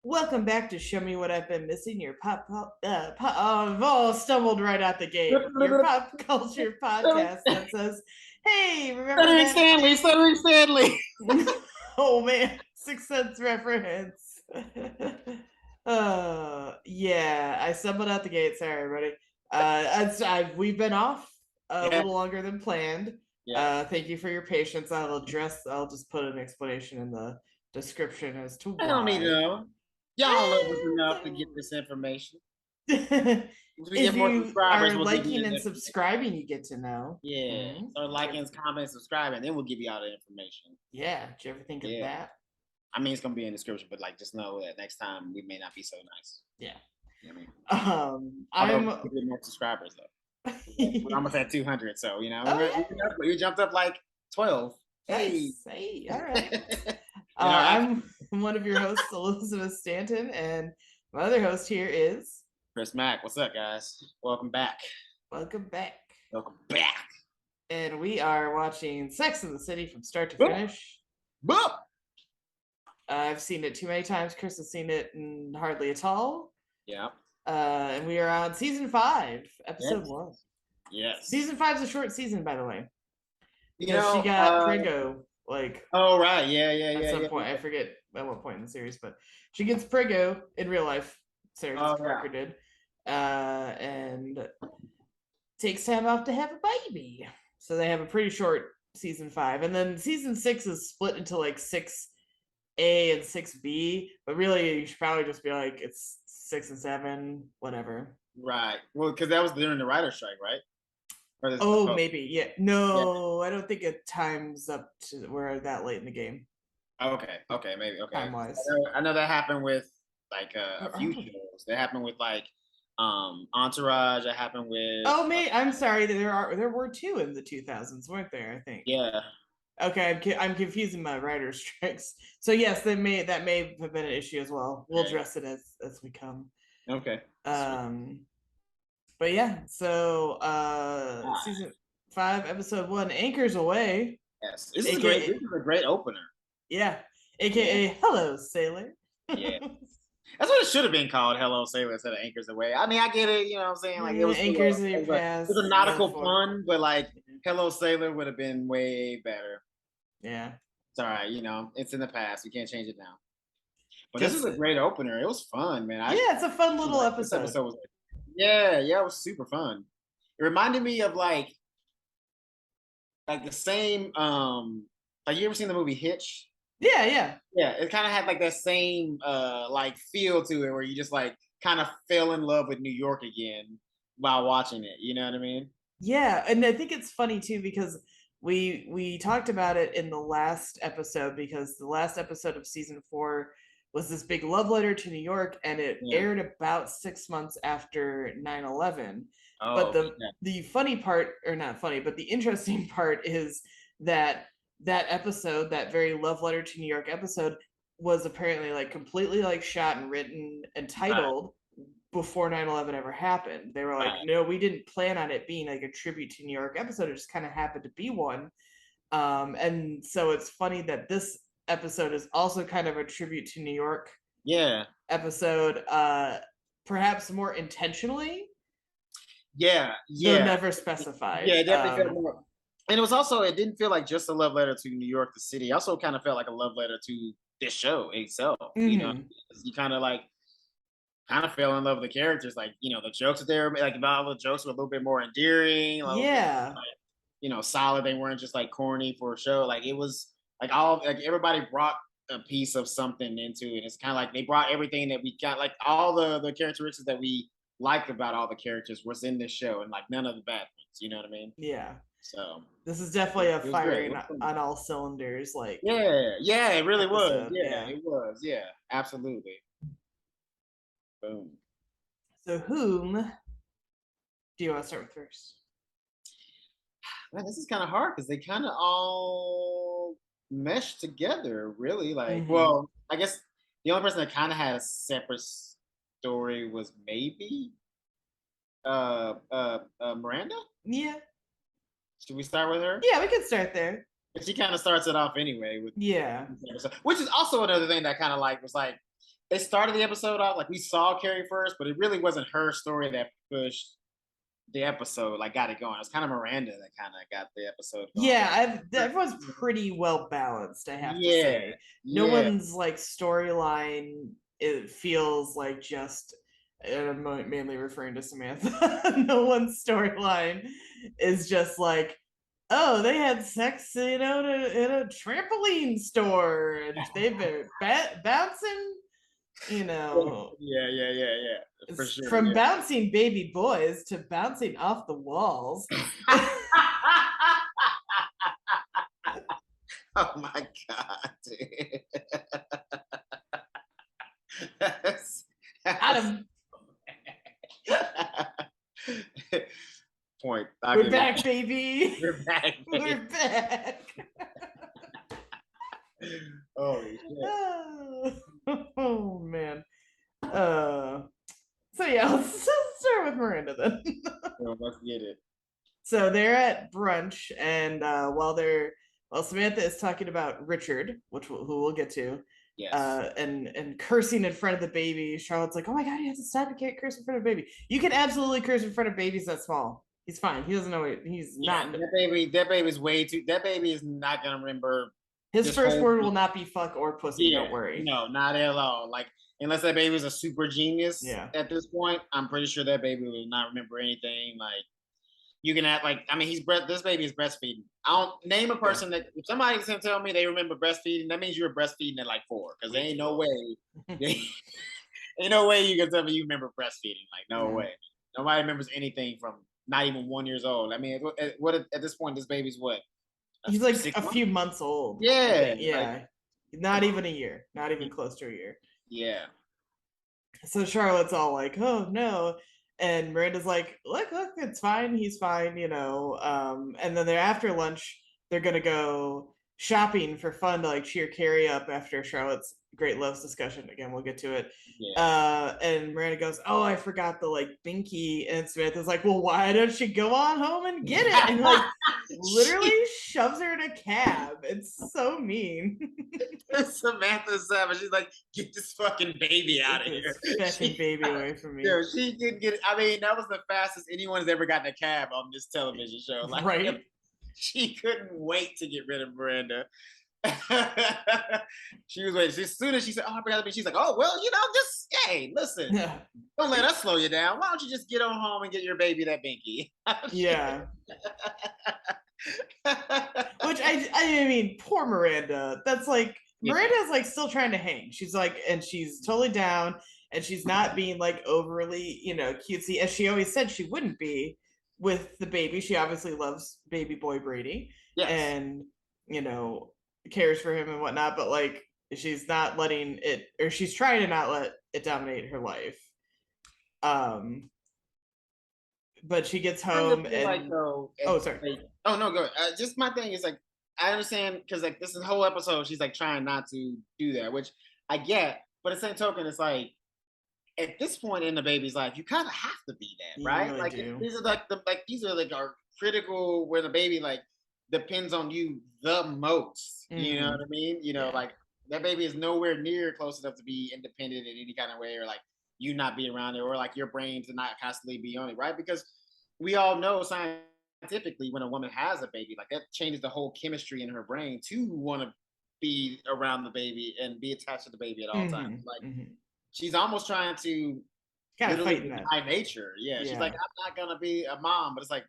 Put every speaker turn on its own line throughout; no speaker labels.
Welcome back to Show Me What I've Been Missing, your stumbled right out the gate. Your pop culture podcast that says, hey, remember
Cedric
that?
Stanley, Cedric Stanley.
Oh man, Sixth Sense reference. Yeah, I stumbled out the gate. Sorry, everybody. We've been off a
Yeah,
little longer than planned.
yeah.
Thank you for your patience. I'll just put an explanation in the description as to
I don't need to
why.
know. Y'all love us enough to get this information. Once we
If
get more
you
subscribers,
are
we'll give
liking
you
and
the
subscribing, you get to know.
yeah. Start liking, commenting, subscribing, then we'll give you all the information.
Yeah, did you ever think of
Yeah.
that?
I mean, it's gonna be in the description, but like, just know that next time we may not be so nice.
Yeah.
You know what I mean?
I'm
we get more subscribers though. We're almost at 200, so you know, we jumped up like 12. Hey,
nice. Hey, all right.
I'm
I'm one of your hosts, Elizabeth Stanton, and my other host here is
Chris Mack. What's up, guys? Welcome back.
Welcome back.
Welcome back.
And we are watching Sex and the City from start to finish.
Boop.
I've seen it too many times. Chris has seen it hardly at all.
Yeah.
And we are on season 5, episode 1.
Yes.
Season 5 is a short season, by the way.
You know,
she got Priggo, like.
Oh right, yeah.
At some point, I forget at what point in the series, but she gets Priggo in real life. Sarah Jessica Parker did, and takes time off to have a baby. So they have a pretty short season 5, and then season 6 is split into like 6A and 6B. But really, you should probably just be like it's 6 and 7, whatever.
Right. Well, because that was during the writer's strike, right?
Oh, maybe. Yeah. No, yeah. I don't think it times up to where that late in the game.
Okay, maybe. Okay.
Time-wise.
I know that happened with like a few shows. That happened with like Entourage. That happened with.
Oh, mate, I'm sorry. There were 2 in the 2000s, weren't there? I think.
Yeah.
Okay, I'm confusing my writer's strikes. So yes, that may have been an issue as well. We'll address it as we come.
Okay.
But yeah, so season 5, episode 1, Anchors Away.
Yes, this is a great opener.
Yeah, aka Hello Sailor.
Yeah, that's what it should have been called, Hello Sailor, instead of Anchors Away. I mean, I get it, you know what I'm saying? Like it was
Anchors in your past.
It was a nautical pun, but like Hello Sailor would have been way better.
Yeah,
it's all right. You know, it's in the past. We can't change it now. But this is a great opener. It was fun, man.
Yeah, it's a fun little episode.
This episode was it was super fun. It reminded me of like the same like you ever seen the movie Hitch?
Yeah.
It kind of had like that same like feel to it where you just like kind of fell in love with New York again while watching it. You know what I mean?
Yeah, and I think it's funny too because we talked about it in the last episode, because the last episode of season 4 was this big love letter to New York, and it aired about 6 months after 9/11. But the funny part, or not funny, but the interesting part is that episode, that very love letter to New York episode, was apparently like completely like shot and written and titled before 9/11 ever happened. They were like, no, we didn't plan on it being like a tribute to New York episode. It just kind of happened to be one. And so it's funny that this episode is also kind of a tribute to New York episode, perhaps more intentionally.
Yeah.
Never specified.
Yeah, it definitely felt more. And it was also, it didn't feel like just a love letter to New York, the city. It also kind of felt like a love letter to this show itself. Mm-hmm. You know, you kind of fell in love with the characters. Like, you know, the jokes that they were like about, all the jokes were a little bit more endearing. Solid. They weren't just like corny for a show. Like it was like everybody brought a piece of something into it. It's kind of like they brought everything that we got, like all the characteristics that we liked about all the characters was in this show, and like none of the bad ones. You know what I mean?
Yeah.
So
this is definitely a firing on all cylinders. Like
it really was. Yeah, it was. Yeah, absolutely. Boom.
So whom do you want to start with first?
Man, this is kind of hard because they kind of all mesh together, really. Like, well, I guess the only person that kind of had a separate story was maybe Miranda.
Yeah.
Should we start with her?
Yeah, we can start there.
But she kind of starts it off anyway with
yeah,
which is also another thing that kind of like was like They started the episode off like we saw Carrie first, but it really wasn't her story that pushed the episode, like got it going. It was kind of Miranda that kind of got the episode going.
Yeah, everyone's pretty well balanced, I have to
Yeah,
say. No
yeah.
one's like storyline, it feels like just, and I'm mainly referring to Samantha. No one's storyline is just like, oh, they had sex, in a trampoline store, and they've been bouncing,
For sure.
from
Yeah.
bouncing baby boys to bouncing off the walls.
Oh my god, dude.
Adam,
Point.
we're back, baby.
We're back. Baby.
We're back.
Holy shit.
Oh man. So yeah, let's start with Miranda then.
Let's get it.
So they're at brunch, and while Samantha is talking about Richard, who we'll get to,
yes,
and cursing in front of the baby, Charlotte's like, "Oh my god, you have to stop! You can't curse in front of a baby. You can absolutely curse in front of babies that small. He's fine. He doesn't know it. He's not.
That baby's way too. That baby is not gonna remember.
His first word will not be fuck or pussy.
Yeah,
don't worry.
No, not at all. Like unless that baby was a super genius.
Yeah.
At this point, I'm pretty sure that baby will not remember anything. Like you can act like this baby is breastfeeding. I don't name a person that if somebody's gonna tell me they remember breastfeeding, that means you were breastfeeding at like 4. Because there ain't no way. Ain't no way you can tell me you remember breastfeeding. Like no way. Nobody remembers anything from not even 1 year old. I mean, at this point, this baby's what?
He's like a few months old.
Yeah.
Yeah. Not even a year. Not even close to a year.
Yeah.
So Charlotte's all like, oh no. And Miranda's like, look, it's fine. He's fine, and then they're after lunch, they're going to go shopping for fun to like cheer Carrie up after Charlotte's great loves discussion. Again, we'll get to it. Yeah. And Miranda goes, oh, I forgot the like binky. And Samantha's like, well, why don't you go on home and get it? And like literally shoves her in a cab. It's so mean.
Samantha's savage. She's like, get this fucking baby out of here.
Fucking baby away from me.
Dude, she did get it. I mean, that was the fastest anyone's ever gotten a cab on this television show. Like,
right?
She couldn't wait to get rid of Miranda. She was waiting. As soon as she said, oh, I forgot to be, she's like, oh, well, just, hey, listen, don't let us slow you down. Why don't you just get on home and get your baby that binky?
Yeah. Which I mean, poor Miranda. That's like, Miranda's like still trying to hang. She's like, and she's totally down, and she's not being like overly, cutesy, as she always said she wouldn't be with the baby. She obviously loves baby boy Brady. Yes. And, cares for him and whatnot, but like she's not letting it, or she's trying to not let it dominate her life. But she gets home and
like, though,
sorry.
Like, oh no, go ahead. Just my thing is like, I understand because like this is the whole episode she's like trying not to do that, which I get, but at the same token, it's like at this point in the baby's life, you kind of have to be that, right? Really like these are like our critical where the baby like depends on you the most. Mm-hmm. You know what I mean? Like that baby is nowhere near close enough to be independent in any kind of way, or like you not be around it, or like your brain to not constantly be on it, right? Because we all know scientifically when a woman has a baby, like that changes the whole chemistry in her brain to want to be around the baby and be attached to the baby at all times. Like she's almost trying to literally by nature. Yeah. She's like, I'm not gonna be a mom, but it's like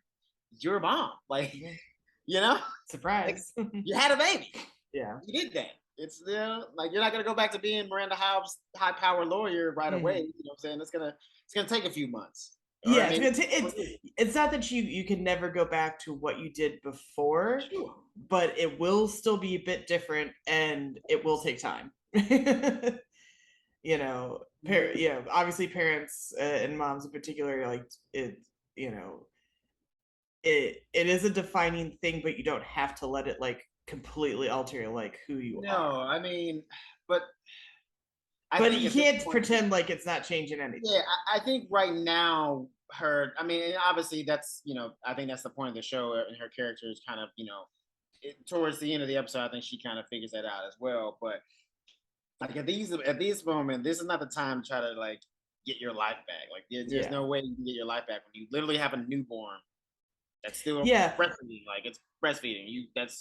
you're a mom. Like
surprise.
Like, you had a baby.
Yeah.
You did that. It's like you're not gonna go back to being Miranda Hobbs' high power lawyer right away. You know what I'm saying? It's gonna take a few months.
Yeah, it's not that you can never go back to what you did before, but it will still be a bit different, and it will take time. Obviously parents and moms in particular, like it. It is a defining thing, but you don't have to let it like completely alter like who you are.
No, I mean, but
you can't pretend like it's not changing anything.
Yeah, I think right now obviously that's, I think that's the point of the show, and her character is kind of, towards the end of the episode, I think she kind of figures that out as well. But Like at these moments, this is not the time to try to like get your life back. Like there's
Yeah.
no way you can get your life back when you literally have a newborn that's still
Yeah.
breastfeeding. Like it's breastfeeding. It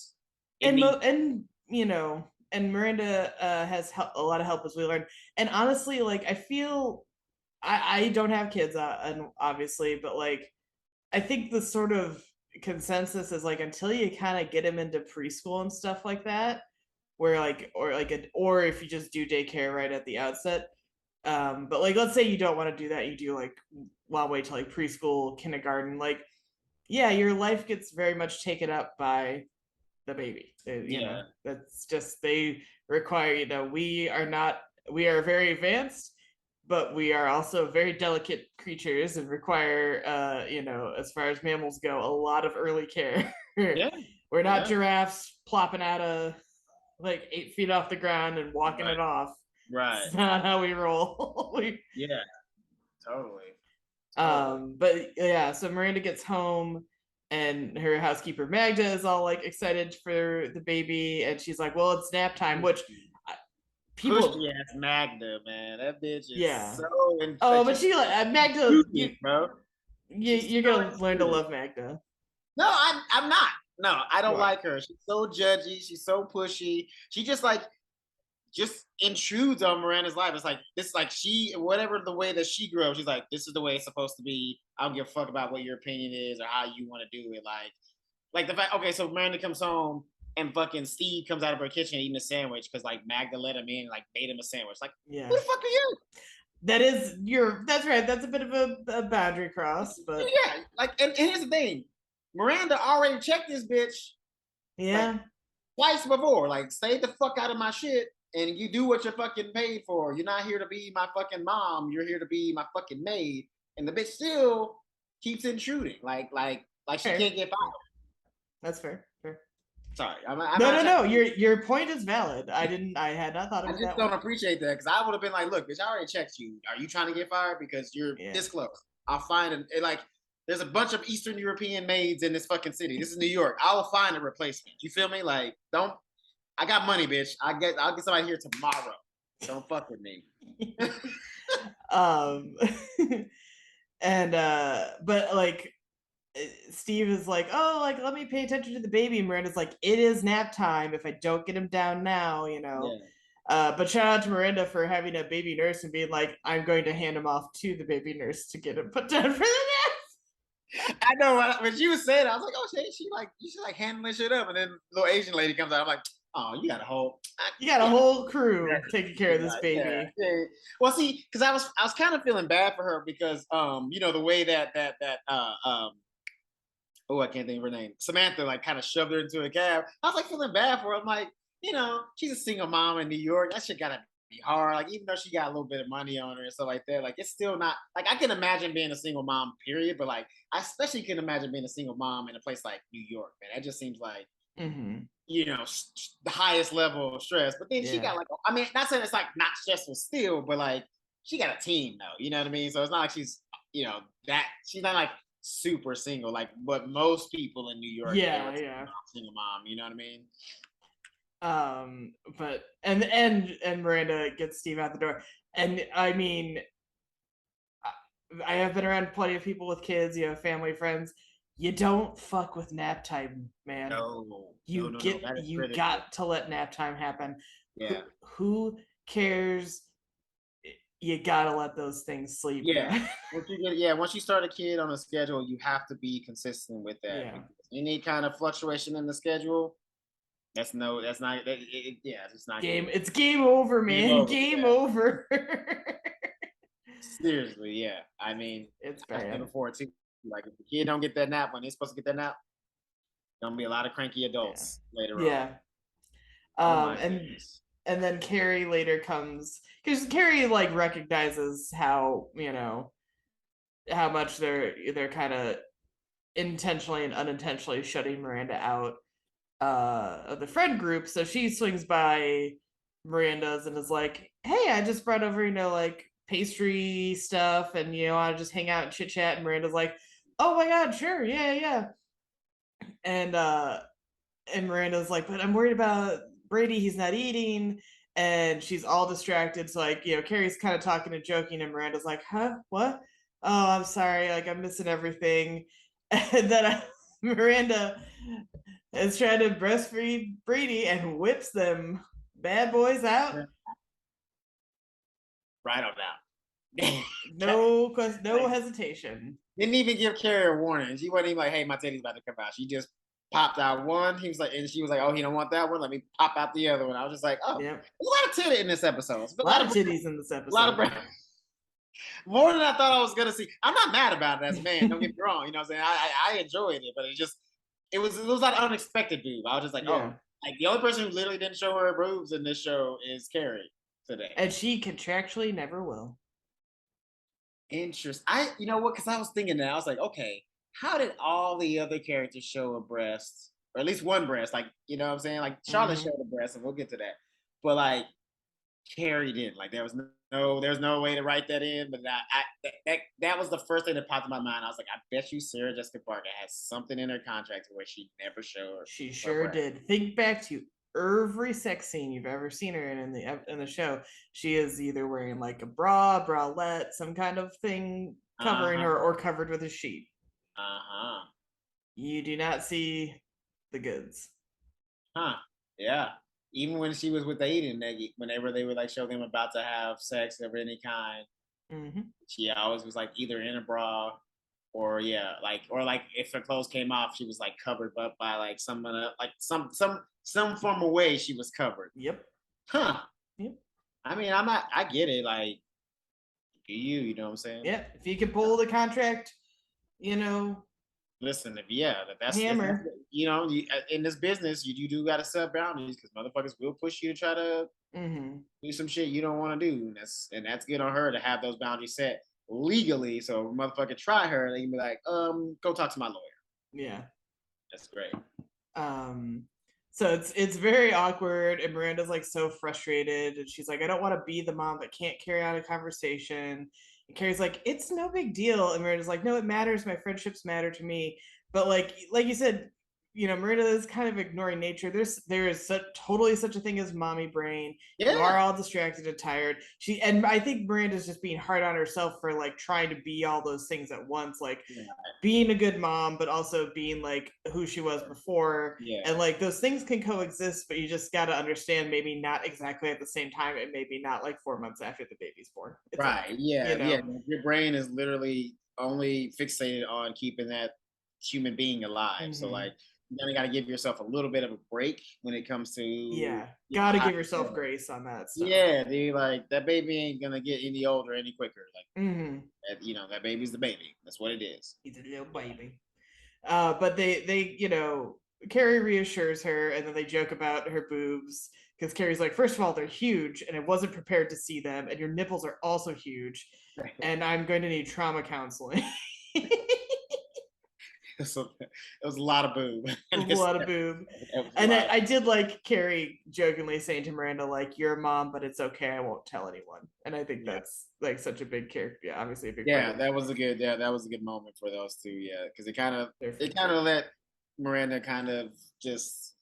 And
needs.
and and Miranda has a lot of help, as we learned. And honestly, like I feel I don't have kids, and obviously, but like I think the sort of consensus is like until you kind of get him into preschool and stuff like that, where like or if you just do daycare right at the outset. But like let's say you don't want to do that, you do like wait till like preschool, kindergarten, like yeah, your life gets very much taken up by the baby.
Yeah.
That's just they require, we are very advanced, but we are also very delicate creatures and require, as far as mammals go, a lot of early care.
Yeah.
We're not
Yeah.
giraffes plopping out of like 8 feet off the ground and walking
Right.
it off.
Right.
It's not how we roll.
Yeah. Totally. Totally.
But yeah, so Miranda gets home and her housekeeper Magda is all like excited for the baby, and she's like, well, it's nap time, which people,
Pushy ass Magda, man. That bitch is
yeah.
so
Oh, but
infectious.
she like Magda,
Bro. She's
you're
so
gonna learn to
intuitive.
love Magda.
No, I'm not. No, I
You
don't
are.
like her. She's so judgy. She's so pushy. She just intrudes on Miranda's life. It's like this, like she, whatever the way that she grew up, she's like, this is the way it's supposed to be. I don't give a fuck about what your opinion is or how you want to do it. Like the fact, okay, so Miranda comes home and fucking Steve comes out of her kitchen eating a sandwich because like Magda let him in, like made him a sandwich. Like,
Yeah.
who the fuck are you?
That's right. That's a bit of a boundary cross, but
Yeah, like, and here's the thing, Miranda already checked this bitch like
yeah.
twice before. Like, stay the fuck out of my shit and you do what you're fucking paid for. You're not here to be my fucking mom. You're here to be my fucking maid. And the bitch still keeps intruding. Like she
Fair.
can't get fired.
That's fair. Fair.
Sorry, I'm
No,
not
no,
trying
no.
to.
Your point is valid. I had not thought of
I
it
just
that
don't
way.
appreciate that because I would have been like, look, bitch, I already checked you. Are you trying to get fired because you're
Yeah.
this close? I'll find it. Like, there's a bunch of Eastern European maids in this fucking city. This is New York. I'll find a replacement. You feel me? Like, don't. I got money, bitch. I'll get somebody here tomorrow. Don't fuck with me.
um and but like Steve is like, oh, like let me pay attention to the baby, and Miranda's like, it is nap time if I don't get him down now.
Yeah.
But shout out to Miranda for having a baby nurse and being like, I'm going to hand him off to the baby nurse to get him put down for the nap.
I know when she was saying it, I was like, oh shit, you should like handling shit up. And then little Asian lady comes out, I'm like, oh, you got a whole
You got a whole crew taking care of this
yeah,
baby.
yeah. Well, see, because I was kind of feeling bad for her because the way that oh, I can't think of her name. Samantha like kind of shoved her into a cab. I was like feeling bad for her. I'm like, she's a single mom in New York. That shit gotta be hard. Like, even though she got a little bit of money on her and stuff like that, like it's still not like I can imagine being a single mom, period. But like I especially can imagine being a single mom in a place like New York, man. That just seems like
Mm-hmm.
the highest level of stress. But then she
Yeah.
got like, I mean, not saying it's like not stressful still, but like she got a team though. You know what I mean? So it's not like she's, that she's not like super single, like what most people in New York
Yeah, yeah.
single mom. You know what I mean?
But and Miranda gets Steve out the door. And I mean, I have been around plenty of people with kids, family, friends. You don't fuck with nap time, man.
No,
You
no. That is
you
critical.
got to let nap time happen.
Yeah.
Who cares? You gotta let those things sleep.
Yeah. Once you start a kid on a schedule, you have to be consistent with that.
Yeah.
Any kind of fluctuation in the schedule, that's not, it's not
Game.
good.
It's game over, man. Game over.
Seriously, yeah. I mean,
it's
I've said
bad.
before too. Like, if the kid don't get that nap when they're supposed to get that nap, gonna be a lot of cranky adults later on.
Yeah. And then Carrie later comes, because Carrie like recognizes how how much they're kind of intentionally and unintentionally shutting Miranda out of the friend group. So she swings by Miranda's and is like, hey, I just brought over like pastry stuff, and I just hang out and chit chat. And Miranda's like, oh my god, sure, yeah. And Miranda's like, but I'm worried about Brady, he's not eating. and she's all distracted. So like, Carrie's kind of talking and joking, and Miranda's like, "Huh? What? Oh, I'm sorry. Like I'm missing everything." And then Miranda is trying to breastfeed Brady and whips them bad boys out.
Right on now.
No hesitation.
Didn't even give Carrie a warning. She wasn't even like, "Hey, my titty's about to come out." She just popped out one. He was like, and she was like, "Oh, he don't want that one. Let me pop out the other one." I was just like, "Oh,
Yep.
there's a lot of titty in this episode.
A lot of titties in this episode.
A lot of more than I thought I was gonna see. I'm not mad about it as a man. Don't get me wrong. You know what I'm saying? I enjoyed it, but it was like unexpected, dude. I was just like, oh, like the only person who literally didn't show her boobs in this show is Carrie today,
and she contractually never will.
Interest. You know what? Because I was thinking that I was like, okay, how did all the other characters show a breast, or at least one breast? Like, you know what I'm saying? Like Charlotte showed a breast, and we'll get to that. But like Carrie didn't. Like there's no way to write that in. But that was the first thing that popped in my mind. I was like, I bet you Sarah Jessica Parker has something in her contract where she never showed.
She sure did. Think back to every sex scene you've ever seen her in the show. She is either wearing like a bra, bralette, some kind of thing covering her, or covered with a sheet. You do not see the goods.
Yeah. Even when she was with Aiden, whenever they would like show them about to have sex of any kind, she always was like either in a bra, or like if her clothes came off, she was like covered up by like some form of way she was covered.
Yep.
Yep. I mean, I get it. Like, you know what I'm saying?
Yeah. If you can pull the contract,
listen, that's
hammer.
In this business, you do got to set boundaries, because motherfuckers will push you to try to do some shit you don't want to do, and that's good on her to have those boundaries set legally. So if a motherfucker try her, they can be like, go talk to my lawyer.
Yeah,
that's great.
So it's very awkward, and Miranda's like so frustrated, and she's like, I don't want to be the mom that can't carry on a conversation. And Carrie's like, it's no big deal, and Miranda's like, no, it matters. My friendships matter to me. But like you said, Miranda is kind of ignoring nature. There is totally such a thing as mommy brain. Yeah. You are all distracted and tired. And I think Miranda's just being hard on herself for like trying to be all those things at once, like being a good mom, but also being like who she was before. Yeah. And like those things can coexist, but you just got to understand maybe not exactly at the same time, and maybe not like 4 months after the baby's born. It's
right. Like, yeah. Your brain is literally only fixated on keeping that human being alive. So like, you kind of got to give yourself a little bit of a break when it comes to
got to give yourself grace on that stuff.
Yeah, dude, like that baby ain't gonna get any older any quicker. Like that baby's the baby. That's what it is.
He's a little baby. But they Carrie reassures her, and then they joke about her boobs, because Carrie's like, first of all, they're huge, and I wasn't prepared to see them, and your nipples are also huge, and I'm going to need trauma counseling.
So it was a lot of boob.
A lot of boob. And I did like Carrie jokingly saying to Miranda, like, you're a mom, but it's okay, I won't tell anyone. And I think that's like such a big character. Yeah, obviously a big
that was a good moment for those two. Yeah, because it kind of let Miranda kind of just,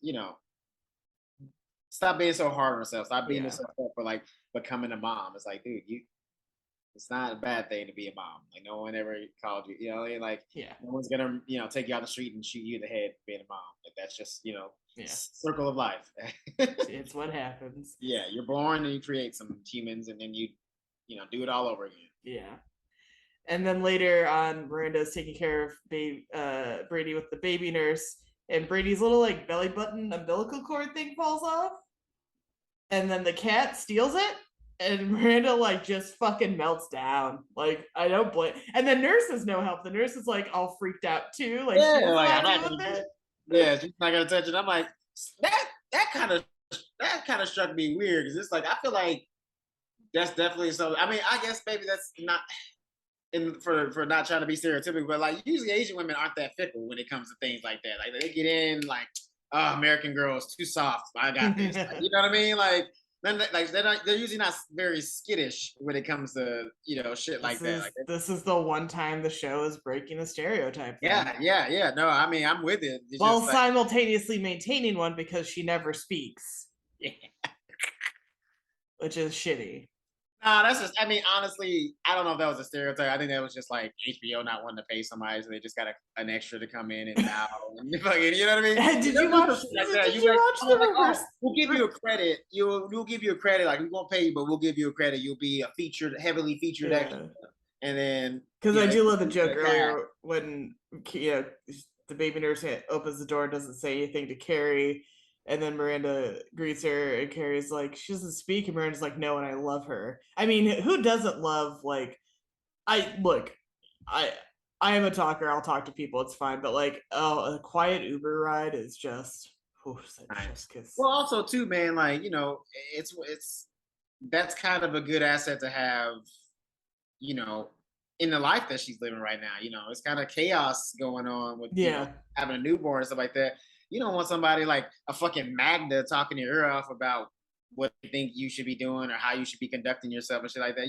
stop being so hard on herself. Stop beating herself up for like becoming a mom. It's like, dude, it's not a bad thing to be a mom. Like no one ever called you, like no one's gonna, take you out the street and shoot you in the head for being a mom. Like that's just, circle of life.
It's what happens.
Yeah, you're born and you create some humans, and then you do it all over again.
Yeah. And then later on, Miranda's taking care of Brady with the baby nurse, and Brady's little like belly button umbilical cord thing falls off, and then the cat steals it. And Miranda like just fucking melts down. Like I don't blame. And the nurse is no help. The nurse is like all freaked out too. Like
she's not gonna touch it. I'm like that kind of struck me weird, because it's like I feel like that's definitely so. I mean, I guess maybe that's not for not trying to be stereotypical, but like usually Asian women aren't that fickle when it comes to things like that. Like they get in like, oh, American girls too soft. I got this. Like, you know what I mean? Like. Then they're usually not very skittish when it comes to shit like that.
This is the one time the show is breaking a stereotype.
Yeah. No, I mean I'm with it. It's
while simultaneously maintaining one, because she never speaks.
Yeah.
which is shitty.
Nah, that's just. I mean, honestly, I don't know if that was a stereotype. I think that was just like HBO not wanting to pay somebody, so they just got an extra to come in and bow and fucking. You know what I mean?
Did
They'll
you
do
watch?
some shit like that.
Did
You
you
like,
watch
oh,
the
like,
rehearsal?
we'll give you a credit. We'll give you a credit. Like we won't pay you, but we'll give you a credit. You'll be a heavily featured extra, and then
because I do love the joke
like
earlier when the baby nurse opens the door, doesn't say anything to Carrie, and then Miranda greets her, and Carrie's like, she doesn't speak, and Miranda's like, no, and I love her. I mean, who doesn't love like I I am a talker. I'll talk to people. It's fine. But like, oh, a quiet Uber ride is just, chef's kiss.
Well, also too, man. Like it's that's kind of a good asset to have. You know, in the life that she's living right now. It's kind of chaos going on with having a newborn and stuff like that. You don't want somebody like a fucking Magda talking your ear off about what they think you should be doing or how you should be conducting yourself and shit like that.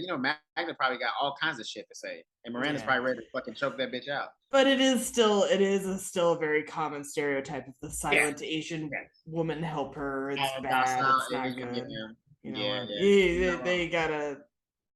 Magda probably got all kinds of shit to say, and Miranda's probably ready to fucking choke that bitch out.
But it is still a very common stereotype of the silent Asian woman helper. It's bad. It's not good. They gotta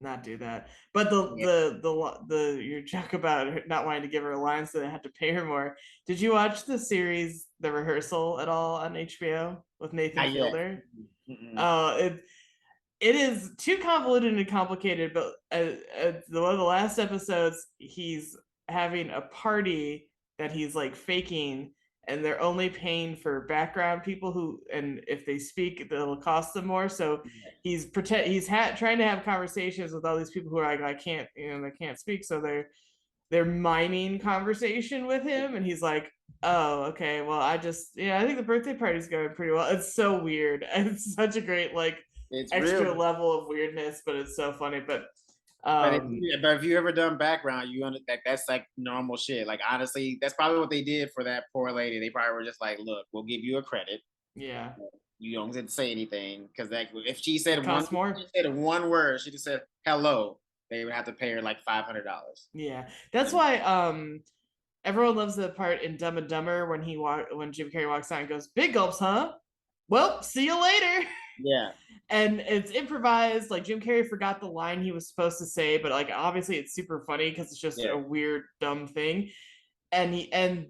not do that. But the your joke about not wanting to give her a line so they have to pay her more. Did you watch the series The Rehearsal at all on HBO with Nathan Fielder? It is too convoluted and complicated, but one of the last episodes, he's having a party that he's like faking, and they're only paying for background people and if they speak, it'll cost them more. So he's trying to have conversations with all these people who are like, I can't, they can't speak, so they're miming conversation with him, and he's like, oh, okay, well, I think the birthday party's going pretty well. It's so weird. It's such a great it's extra real level of weirdness, but it's so funny. But
if you ever done background, that's like normal shit. Like honestly, that's probably what they did for that poor lady. They probably were just like, look, we'll give you a credit.
Yeah.
You don't get to say anything because if she said one word, she just said hello, they would have to pay her like $500.
Yeah, that's why everyone loves the part in Dumb and Dumber when Jim Carrey walks out and goes, "Big gulps, huh? Well, see you later."
Yeah.
And it's improvised. Like Jim Carrey forgot the line he was supposed to say, but like obviously it's super funny because it's just a weird, dumb thing. And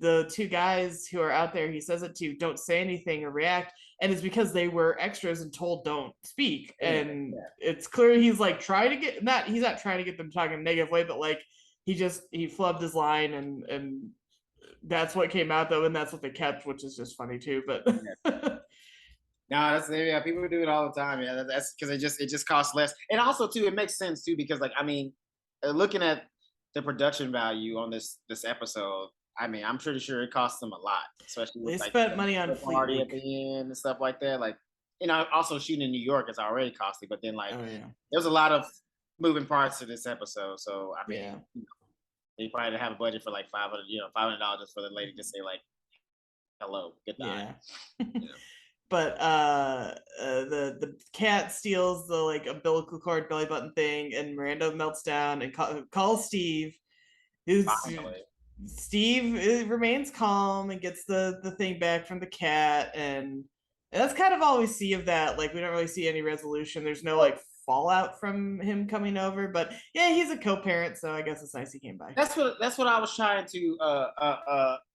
the two guys who are out there, he says it to, don't say anything or react, and it's because they were extras and told don't speak. And it's clear he's like trying to get he's not trying to get them talking in a negative way, but like he flubbed his line, and that's what came out though, and that's what they kept, which is just funny too. But
no, people do it all the time. Yeah, that's because it just costs less, and also too, it makes sense too because like I mean, looking at the production value on this episode, I mean, I'm pretty sure it cost them a lot, especially with
they spent money on
party at the end and stuff like that. Like, also shooting in New York is already costly, but then like there's a lot of moving parts to this episode. So I mean, they probably have a budget for like $500 just for the lady to say like hello, goodbye.
But the cat steals the like umbilical cord belly button thing, and Miranda melts down and calls Steve. Steve remains calm and gets the thing back from the cat, and that's kind of all we see of that. Like we don't really see any resolution. There's no like fallout from him coming over, but yeah, he's a co-parent, so I guess it's nice he came by.
That's what I was trying to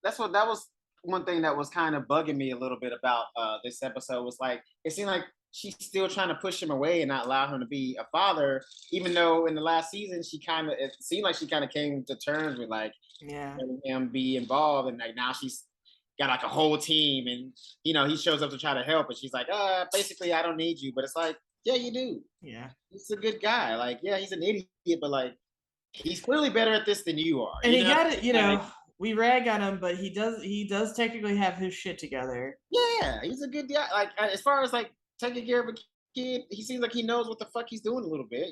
that was one thing that was kind of bugging me a little bit about this episode was like it seemed like she's still trying to push him away and not allow him to be a father, even though in the last season it seemed like she kind of came to terms with like letting him be involved, and like now she's got like a whole team, and he shows up to try to help, and she's like, basically I don't need you, but it's like, yeah, you do.
Yeah,
he's a good guy. Like, yeah, he's an idiot, but like he's clearly better at this than you are.
And he got it, we rag on him, but he does technically have his shit together.
Yeah, he's a good guy. Like as far as like taking care of a kid, he seems like he knows what the fuck he's doing a little bit,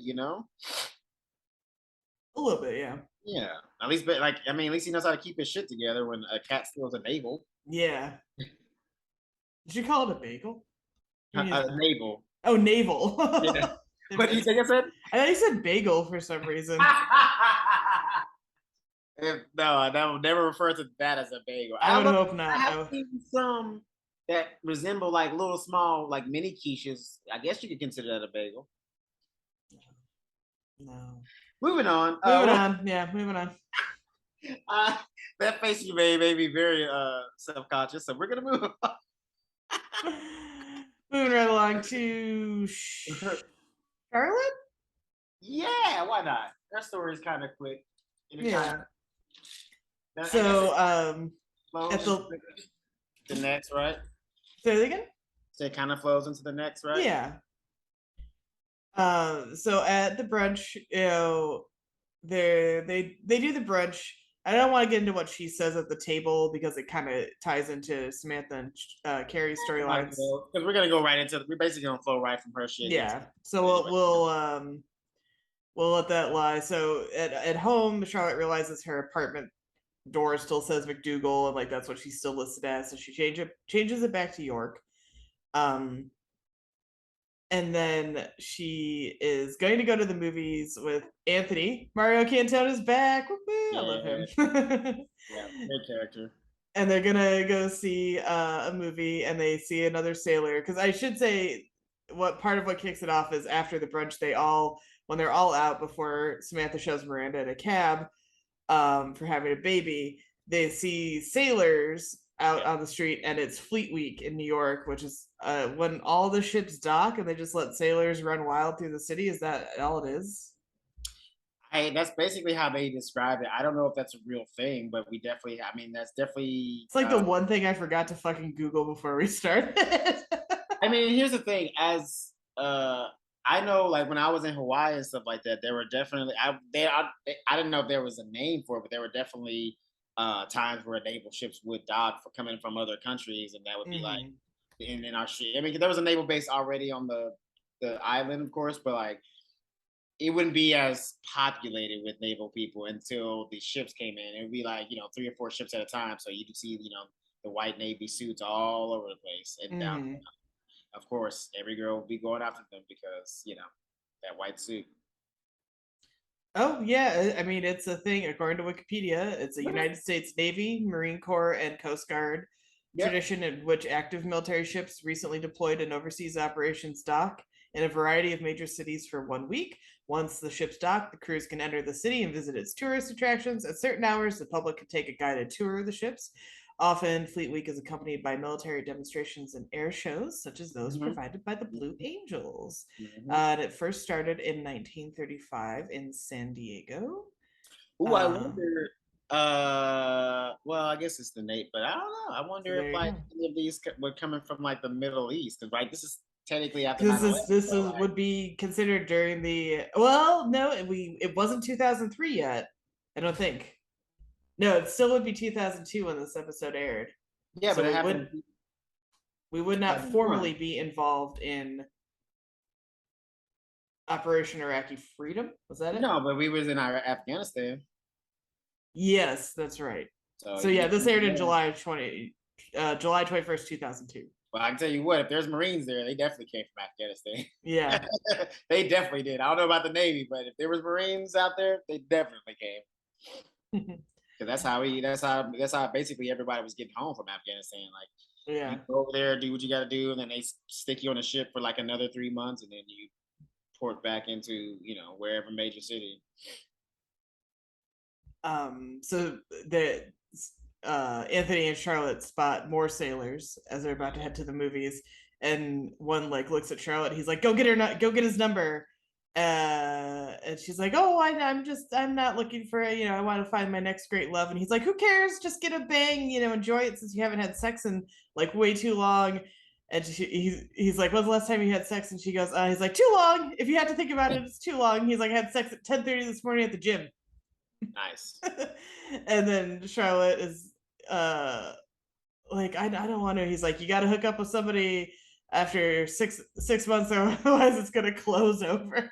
A little bit, yeah.
Yeah, at least, but like, I mean, at least he knows how to keep his shit together when a cat steals a navel.
Yeah. Did you call it a bagel?
Navel.
Oh, navel.
Yeah. What did you think I said?
I thought you said bagel for some reason.
No, I will never refer to that as a bagel.
I would hope not.
I have seen some that resemble like little small like mini quiches. I guess you could consider that a bagel.
No.
Moving on.
Moving on. Yeah, moving on.
That face you made me very self-conscious. So we're gonna move on.
Moving right along to Charlotte.
Yeah, why not? That story is kind of quick. And it kind
Yeah.
of, I guess it
So
flows
at
into
the
the next, right?
say that again.
So it kind of flows into the next, right?
Yeah. So at the brunch, they do the brunch. I don't want to get into what she says at the table because it kind of ties into Samantha and Carrie's storylines.
Because we're gonna go right into. We're basically gonna flow right from her shit into.
Yeah. So
Anyway.
we'll let that lie. So at home, Charlotte realizes her apartment door still says McDougal, and like that's what she's still listed as. So she changes it back to York. Um, and then she is going to go to the movies with Anthony. Mario Cantona's back. Woo-hoo, I love him.
Yeah, great character.
And they're gonna go see a movie, and they see another sailor. Because I should say, what part of what kicks it off is after the brunch, when they're all out before Samantha shows Miranda in a cab for having a baby, they see sailors out on the street, and it's Fleet Week in New York, which is when all the ships dock and they just let sailors run wild through the city. Is that all it is?
Hey, that's basically how they describe it. I don't know if that's a real thing, but we definitely. I mean, that's definitely.
It's like the one thing I forgot to fucking Google before we started.
I mean, here's the thing. As I know, like when I was in Hawaii and stuff like that, there were definitely. I didn't know if there was a name for it, but there were definitely times where naval ships would dock for coming from other countries, and that would be like
Mhm.
in our ship. I mean, there was a naval base already on the island, of course, but like it wouldn't be as populated with naval people until the ships came in. It would be like, 3 or 4 ships at a time. So you could see, the white Navy suits all over the place. And
Mhm.
of course, every girl would be going after them because, that white suit.
Oh yeah, I mean it's a thing according to Wikipedia. It's a
Okay.
United States Navy, Marine Corps, and Coast Guard
Yep.
tradition in which active military ships recently deployed in overseas operations dock in a variety of major cities for 1 week. Once the ship's docked, the crews can enter the city and visit its tourist attractions. At certain hours, the public can take a guided tour of the ships. Often, Fleet Week is accompanied by military demonstrations and air shows, such as those
Hmm.
provided by the Blue Angels.
Hmm.
And it first started in 1935 in San Diego.
Ooh, I
Um,
wonder. Well, I guess it's the Nate, but I don't know. I
so
wonder if
there you
like
go.
any of these were coming from like the Middle East, because right, this is technically after
Because
9/11. So like,
would be considered during the no, it wasn't 2003 yet. I don't think. No, it still would be 2002 when this episode aired.
yeah, but
So
it happened in
we would not
2001.
formally be involved in Operation Iraqi Freedom. Was that it?
No, but we was in our Afghanistan.
Yes, that's right.
So
So
you
yeah,
get
this aired in
yeah.
July 21st, 2002.
Well, I can tell you what, if there's Marines there, they definitely came from Afghanistan.
Yeah.
They definitely did. I don't know about the Navy, but if there was Marines out there, they definitely came. Because that's how basically everybody was getting home from Afghanistan. Like you
Yeah.
go over there, do what you got to do, and then they stick you on a ship for like another 3 months, and then you port back into wherever major city.
So the Anthony and Charlotte spot more sailors as they're about to head to the movies, and one like looks at Charlotte. He's like, go get his number." And she's like, "Oh, I'm not looking for I want to find my next great love." And he's like, "Who cares? Just get a bang, enjoy it since you haven't had sex in like way too long." And he's like, "When's the last time you had sex?" And she goes, "He's like, too long. If you had to think about it, it's too long." He's like, "I had sex at 10:30 this morning at the gym."
Nice.
And then Charlotte is like, I don't want to. He's like, "You got to hook up with somebody after six months, or otherwise it's gonna close over."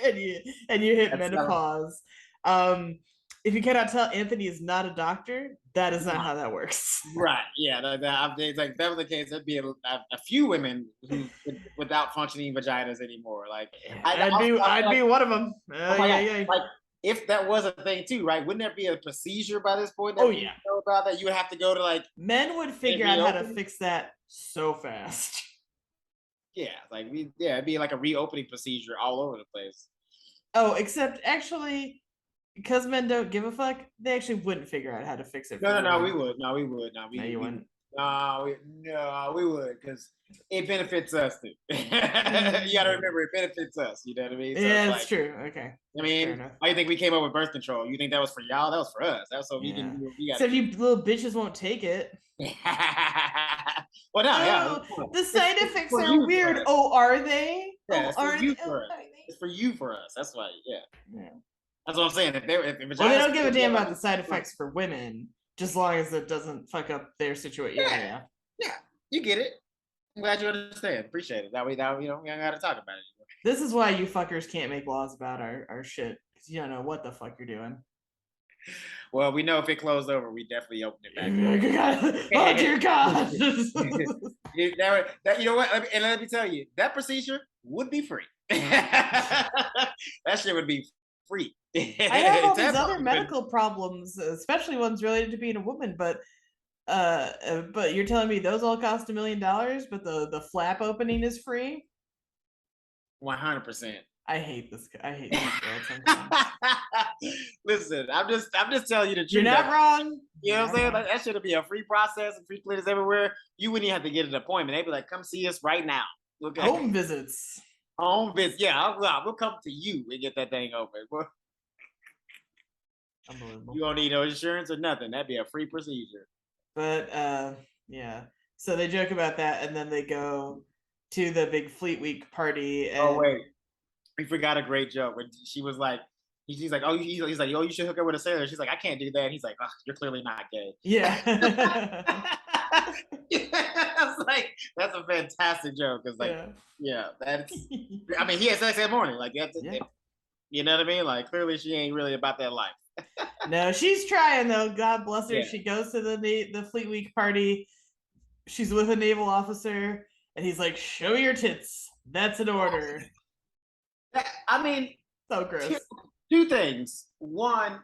And you hit
That's
menopause. um if you cannot tell, Anthony is not a doctor. That is not how that works.
right. Yeah, it's like if that was the case, there'd be a few women who without functioning vaginas anymore. Like
I'd be one of them.
oh my
Yeah,
god,
yeah.
like if that was a thing too, right? Wouldn't there be a procedure by this point
Oh
that we
yeah,
know about that you would have to go to like
men would figure out how to
reopen?
fix that so fast.
Yeah, like it'd be like a reopening procedure all over the place.
Oh, except actually, because men don't give a fuck, they actually wouldn't figure out how to fix it for
No,
women.
we would. No, we would. No,
No, you wouldn't.
we would because it benefits us too. You got to remember, it benefits us. You know what I mean? So it's
Yeah, it's
like,
true. Okay,
I
fair
mean,
enough.
why do you think we came up with birth control? You think that was for y'all? That was for us. That's so we can
Yeah.
do what we got to
Except
do.
you little bitches won't take it.
Well, no, yeah,
Oh, the side
it's
effects
for
are
you for
weird.
us.
Oh, are they?
Yeah,
Oh,
it's for
are
you
they?
for
Oh,
us.
are they?
It's for you for us. That's why. Yeah,
Yeah.
that's what I'm saying. If
Well, they
vaginas
don't give a
could
damn
go,
about the side effects for women, just long as it doesn't fuck up their situation. Yeah,
yeah,
yeah.
yeah, you get it. I'm glad you understand. Appreciate it. That way, we don't got to talk about it anymore.
This is why you fuckers can't make laws about our shit, because you don't know what the fuck you're doing.
Well, we know if it closed over, we definitely opened it back
Oh dear God!
You know what? Let me tell you, that procedure would be free. That shit would be free.
I have all these other medical problems, especially ones related to being a woman, but you're telling me those all cost $1 million, but the flap opening is free?
100%.
I hate this. I hate this world sometimes.
Listen, I'm just telling you the truth.
You're not wrong.
You know what I'm saying? Like, that should be a free process and free clinics everywhere. You wouldn't even have to get an appointment. They'd be like, come see us right now. Okay.
Home visits.
Home visit. Yeah, we'll come to you and get that thing open.
Unbelievable.
You don't need no insurance or nothing. That'd be a free procedure.
But yeah. So they joke about that, and then they go to the big Fleet Week party. And
oh wait, we forgot a great joke when she was like, he's like, oh, he's like, oh, you should hook up with a sailor. She's like, I can't do that. He's like, oh, you're clearly not gay.
Yeah.
I was like, that's a fantastic joke. It's like, yeah, that's. I mean, he had sex that morning. Like that's, you know what I mean? Like clearly, she ain't really about that life.
No, she's trying though. God bless her. Yeah. She goes to the Fleet Week party. She's with a naval officer, and he's like, "Show me your tits. That's an order."
I mean,
so gross.
Two things. One,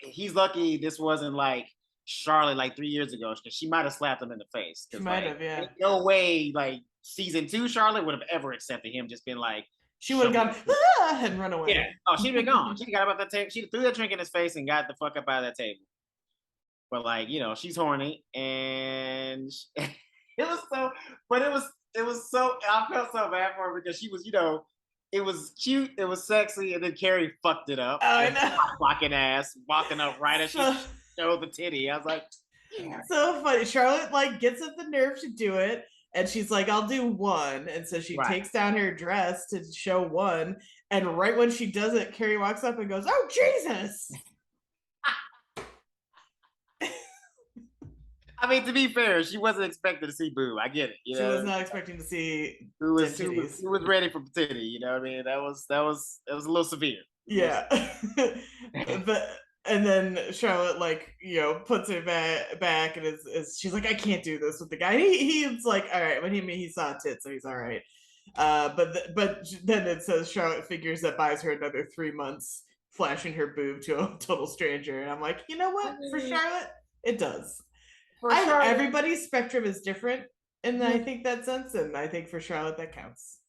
he's lucky this wasn't like Charlotte like 3 years ago, because she might have slapped him in the face.
She might have, yeah.
No way, like season 2 Charlotte would have ever accepted him just been like.
She would have gone and run away.
Yeah. Oh, she'd been gone. She got up at that table. She threw that drink in his face and got the fuck up out of that table. But like, you know, she's horny, and it was so. But it was so. I felt so bad for her because she was, you know, it was cute, it was sexy, and then Carrie fucked it up.
Oh, I know.
Fucking ass, walking up right as she showed the titty. I was like,
so funny. Charlotte like gets up the nerve to do it. And she's like, I'll do one. And so she takes down her dress to show one. And right when she does it, Carrie walks up and goes, oh, Jesus.
I mean, to be fair, she wasn't expecting to see boob. I get it.
She was not expecting to see
who was ready for titty. You know what I mean? That was a little severe.
Yeah. And then Charlotte, like, you know, puts her back and is she's like, I can't do this with the guy. He's like, all right, but he saw tits, so he's all right. But then it says Charlotte figures that buys her another 3 months flashing her boob to a total stranger. And I'm like, you know what? For Charlotte, it does. Everybody's spectrum is different in I think that sense, and I think for Charlotte that counts.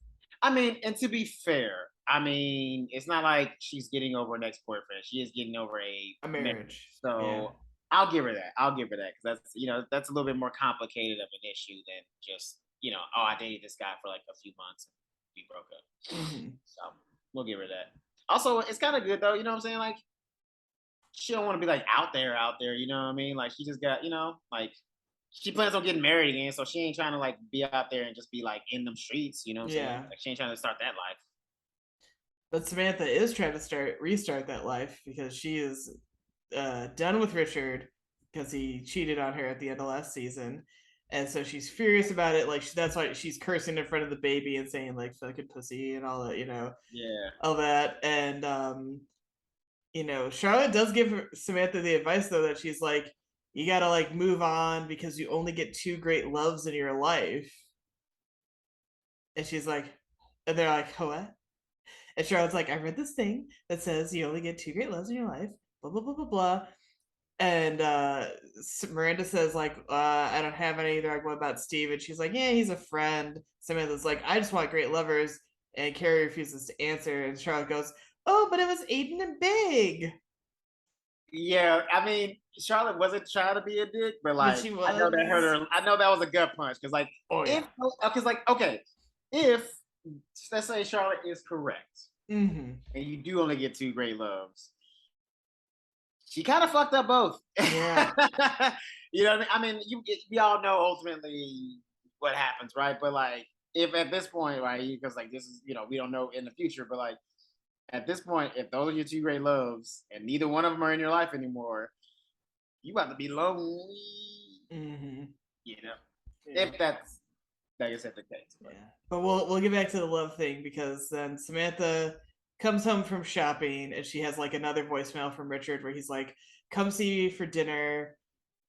I mean, and to be fair, I mean, it's not like she's getting over an ex-boyfriend. She is getting over a
marriage.
So yeah. I'll give her that. Because that's, you know, that's a little bit more complicated of an issue than just, you know, oh, I dated this guy for like a few months and we broke up. Mm-hmm. So we'll give her that. Also, it's kind of good though. You know what I'm saying? Like, she don't want to be like out there. You know what I mean? Like, she just got, you know, like, she plans on getting married again, so she ain't trying to like be out there and just be like in them streets. You know what I'm saying? Like, she ain't trying to start that life.
But Samantha is trying to restart that life because she is done with Richard because he cheated on her at the end of last season, and so she's furious about it. Like, that's why she's cursing in front of the baby and saying like "fucking pussy" and all that, you know.
Yeah.
All that, and you know, Charlotte does give Samantha the advice though that she's like, you gotta like move on because you only get 2 great loves in your life. And she's like, and they're like, what? And Charlotte's like, I read this thing that says you only get 2 great loves in your life, blah, blah, blah, blah, blah. And Miranda says, like, I don't have any either. Like, what about Steve? And she's like, yeah, he's a friend. Samantha's like, I just want great lovers. And Carrie refuses to answer, and Charlotte goes, "Oh, but it was Aiden and Big."
Yeah, I mean, Charlotte wasn't trying to be a dick, but
But
like,
she
I know that hurt
was.
her. I know that was a gut punch because, like,
Oh
if
yeah.
because, like, okay, if let's say Charlotte is correct,
Mm-hmm.
and you do only get two great loves, she kind of fucked up both.
Yeah.
You know what I mean? We all know ultimately what happens, right? But like, if at this point, right, because like this is, we don't know in the future, but like at this point, if those are your two great loves and neither one of them are in your life anymore, you about to be lonely.
Mm-hmm.
You know,
Yeah.
if that's like I said the case. But.
Yeah. But we'll get back to the love thing because then Samantha comes home from shopping and she has like another voicemail from Richard where he's like, "Come see me for dinner."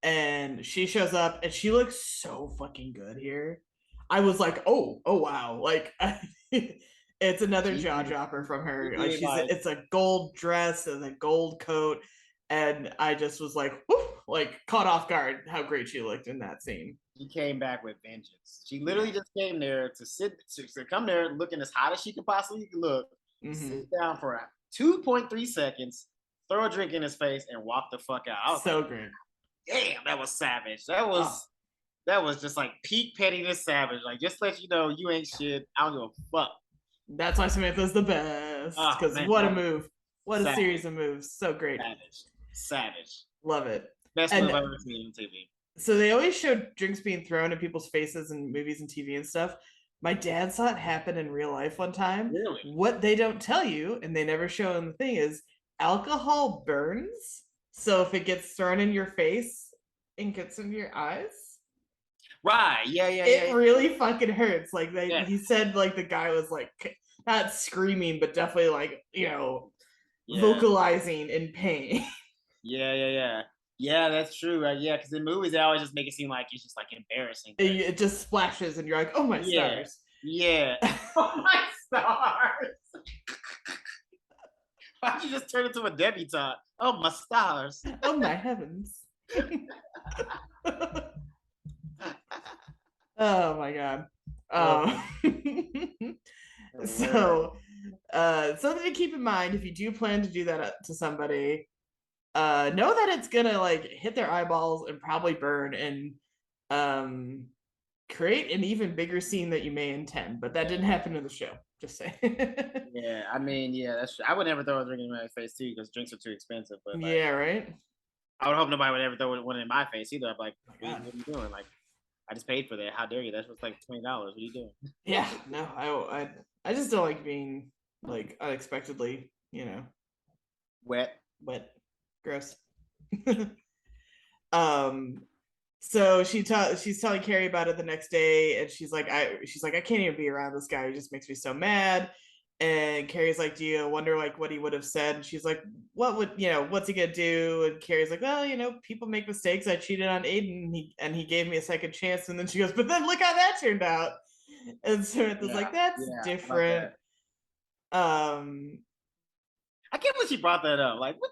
And she shows up and she looks so fucking good here. I was like, oh wow, like it's another
She
jaw
did,
dropper from
she
her. Like
did like
it's a gold dress and a gold coat, and I just was like, whoo, like caught off guard how great she looked in that scene.
she came back with vengeance. She
Yeah.
literally just came there to come there looking as hot as she could possibly look,
Mm-hmm.
sit down for 2.3 seconds, throw a drink in his face, and walk the fuck out. I was
So
like,
great.
damn, that was savage. That
Oh,
was just like peak pettiness savage. Like, just let you know you ain't shit. I don't give a fuck.
that's why Samantha's the best.
Oh
Because
man,
what a
that was
move. What a
savage,
series of moves. So great.
savage, savage.
Love it.
Best move
And
I've ever seen on TV.
so they always show drinks being thrown in people's faces in movies and TV and stuff. My dad saw it happen in real life one time.
Really?
What they don't tell you, and they never show in the thing, is alcohol burns. So if it gets thrown in your face and gets into your eyes,
Right? Yeah, yeah, yeah,
it really fucking hurts. Like
yeah,
he said, like the guy was like not screaming, but definitely like
yeah,
vocalizing in pain.
yeah, yeah, yeah. Yeah, that's true. Right? Yeah, because in movies they always just make it seem like it's just like embarrassing. But
It just splashes, and you're like, "Oh my
yeah,
stars!"
yeah. Oh my stars! Why'd you just turn into a debutante? Oh my stars!
Oh my heavens. Oh my god.
Oh,
So something to keep in mind if you do plan to do that to somebody, know that it's gonna like hit their eyeballs and probably burn and um create an even bigger scene that you may intend, but that didn't happen in the show. Just say.
yeah, I mean, yeah, that's true. I would never throw a drink in my face too because drinks are too expensive. But like,
Yeah, right.
I would hope nobody would ever throw one in my face either. I'm like,
Oh my
what
god.
are you doing? Like, I just paid for that. How dare you? That's what's like $20. What are you doing?
Yeah, no, I just don't like being like unexpectedly,
Wet.
wet, gross. um, so she's telling Carrie about it the next day, and she's like, I can't even be around this guy. He just makes me so mad. And Carrie's like, do you wonder like what he would have said? And she's like, what's he gonna do? And Carrie's like, well, people make mistakes. I cheated on Aiden, and he gave me a second chance. And then she goes, but then look how that turned out. And Samantha's
Yeah,
like, that's
yeah, about
different.
that.
Um,
I can't believe she brought that up. Like, what?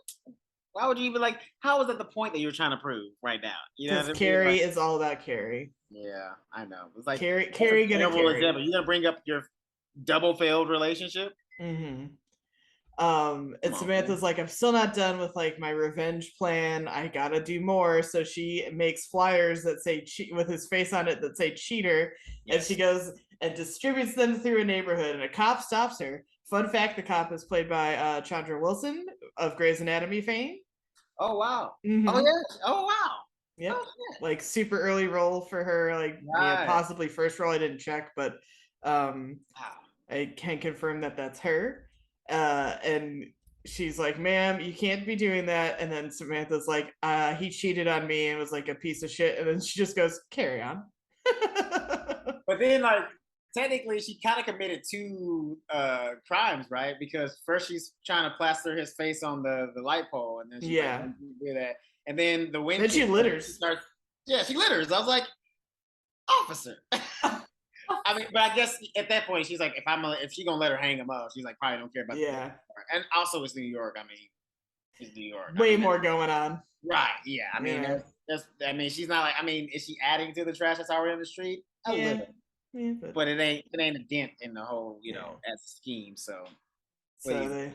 Why would you even like? How is that the point that you're trying to prove right now? You know
because
what I mean?
Carrie
Like,
is all about Carrie.
yeah, I know. It's like that's a
Carrie gonna
terrible
carry.
example. You're gonna bring up your double failed relationship?
Mm-hmm.
Come
And
on, man.
Samantha's like, I'm still not done with like my revenge plan. I gotta do more. So she makes flyers that say with his face on it that say cheater, and she
Yes.
goes and distributes them through a neighborhood. And a cop stops her. Fun fact: the cop is played by Chandra Wilson of Grey's Anatomy fame.
Oh wow. Oh
Mm-hmm.
yeah. Oh wow.
Yep.
Oh shit.
Like super early role for her. Like
Right.
possibly first role. I didn't check, but um,
Wow.
I can confirm that that's her. And she's like, ma'am, you can't be doing that. And then Samantha's like, he cheated on me and was like a piece of shit. And then she just goes, carry on.
But then, like, technically, she kind of committed two crimes, right? Because first she's trying to plaster his face on the light pole, and then she's like,
Yeah.
"You can't do that." And then the wind
Then she
kicks in, and she
litters.
starts. Yeah, she litters. I was like, officer. I mean, but I guess at that point she's like, if she's gonna let her hang him up, she's like, probably don't care about the
Yeah.
and also it's New York. I mean, it's New York. I
Way
mean,
more going on.
right? Yeah. I mean,
Yeah.
that's. I mean, she's not like. I mean, is she adding to the trash that's already on the street? A
Yeah.
little.
Yeah,
but it ain't a dent in the whole, as a scheme. So what do
So
you,
they,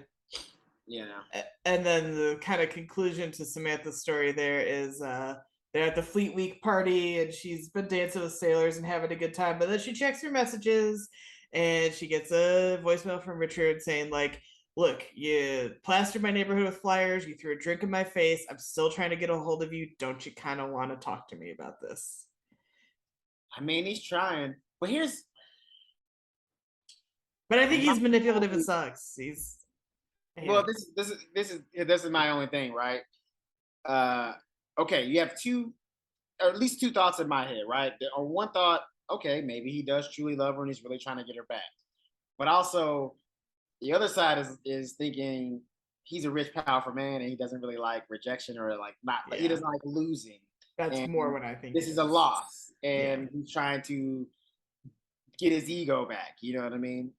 you know?
and then the kind of conclusion to Samantha's story there is they're at the Fleet Week party and she's been dancing with sailors and having a good time, but then she checks her messages and she gets a voicemail from Richard saying like, look, you plastered my neighborhood with flyers, you threw a drink in my face, I'm still trying to get a hold of you, don't you kind of want to talk to me about this?
I mean, he's trying, but
But I think
my
he's manipulative
only,
as sucks. He's
well,
yeah.
this is my only thing, right? Uh, okay, you have two, or at least two thoughts in my head, right? On one thought, okay, maybe he does truly love her and he's really trying to get her back. But also, the other side is thinking he's a rich, powerful man and he doesn't really like rejection or like not. He
Yeah.
doesn't like losing,
That's
and
more what I think
this
it
is a
is.
loss,
Yeah.
and he's trying to get his ego back. You know what I mean?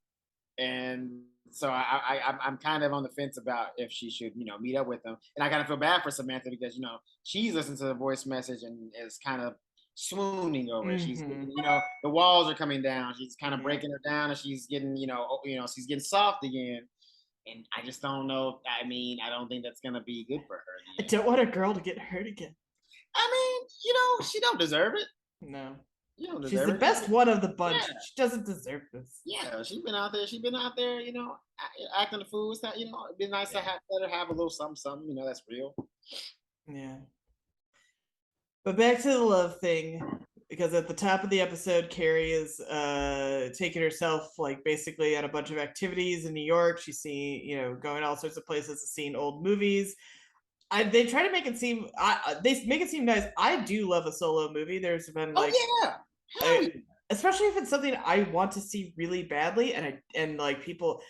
And so I'm kind of on the fence about if she should, meet up with him. And I kind of feel bad for Samantha because she's listened to the voice message and is kind of swooning over it. She's,
Mm-hmm.
the walls are coming down. She's kind of
Yeah.
breaking her down, and she's getting, she's getting soft again. And I just don't know. I mean, I don't think that's gonna be good for her.
I don't want a girl to get hurt again.
I mean, she don't deserve it.
No.
You don't
She's
deserve
the
it.
best one of the bunch.
Yeah.
She doesn't deserve this.
Yeah, she's been out there. She's been out there, acting the fool. It's not, it'd be nice to let her have a little something, something, that's real.
Yeah. But back to the love thing, because at the top of the episode, Carrie is taking herself like basically on a bunch of activities in New York. She's seeing, going all sorts of places, seeing old movies. They try to make it seem they make it seem nice. I do love a solo movie. There's been like
yeah, hell yeah.
especially if it's something I want to see really badly, and like people,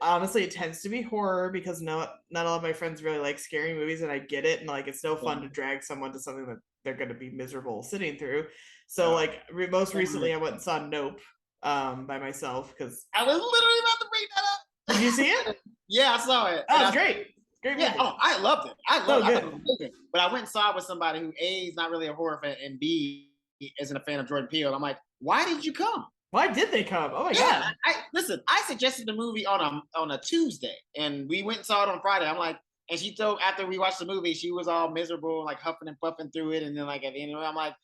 honestly, it tends to be horror because not all of my friends really like scary movies, and I get it, and like it's no fun to drag someone to something that they're going to be miserable sitting through. So like most recently, I went and saw Nope by myself because
I was literally about to bring that up.
Did you see it?
Yeah, I saw it.
Oh, it's great. Great movie.
Yeah, I loved it. I
So
loved it.
good.
But I went and saw it with somebody who A is not really a horror fan and B isn't a fan of Jordan Peele. I'm like, why did you come?
Why did they come? Oh my god!
Listen, I suggested the movie on a Tuesday, and we went and saw it on Friday. I'm like, and she told after we watched the movie, she was all miserable, like huffing and puffing through it, and then like at the end of it, I'm like,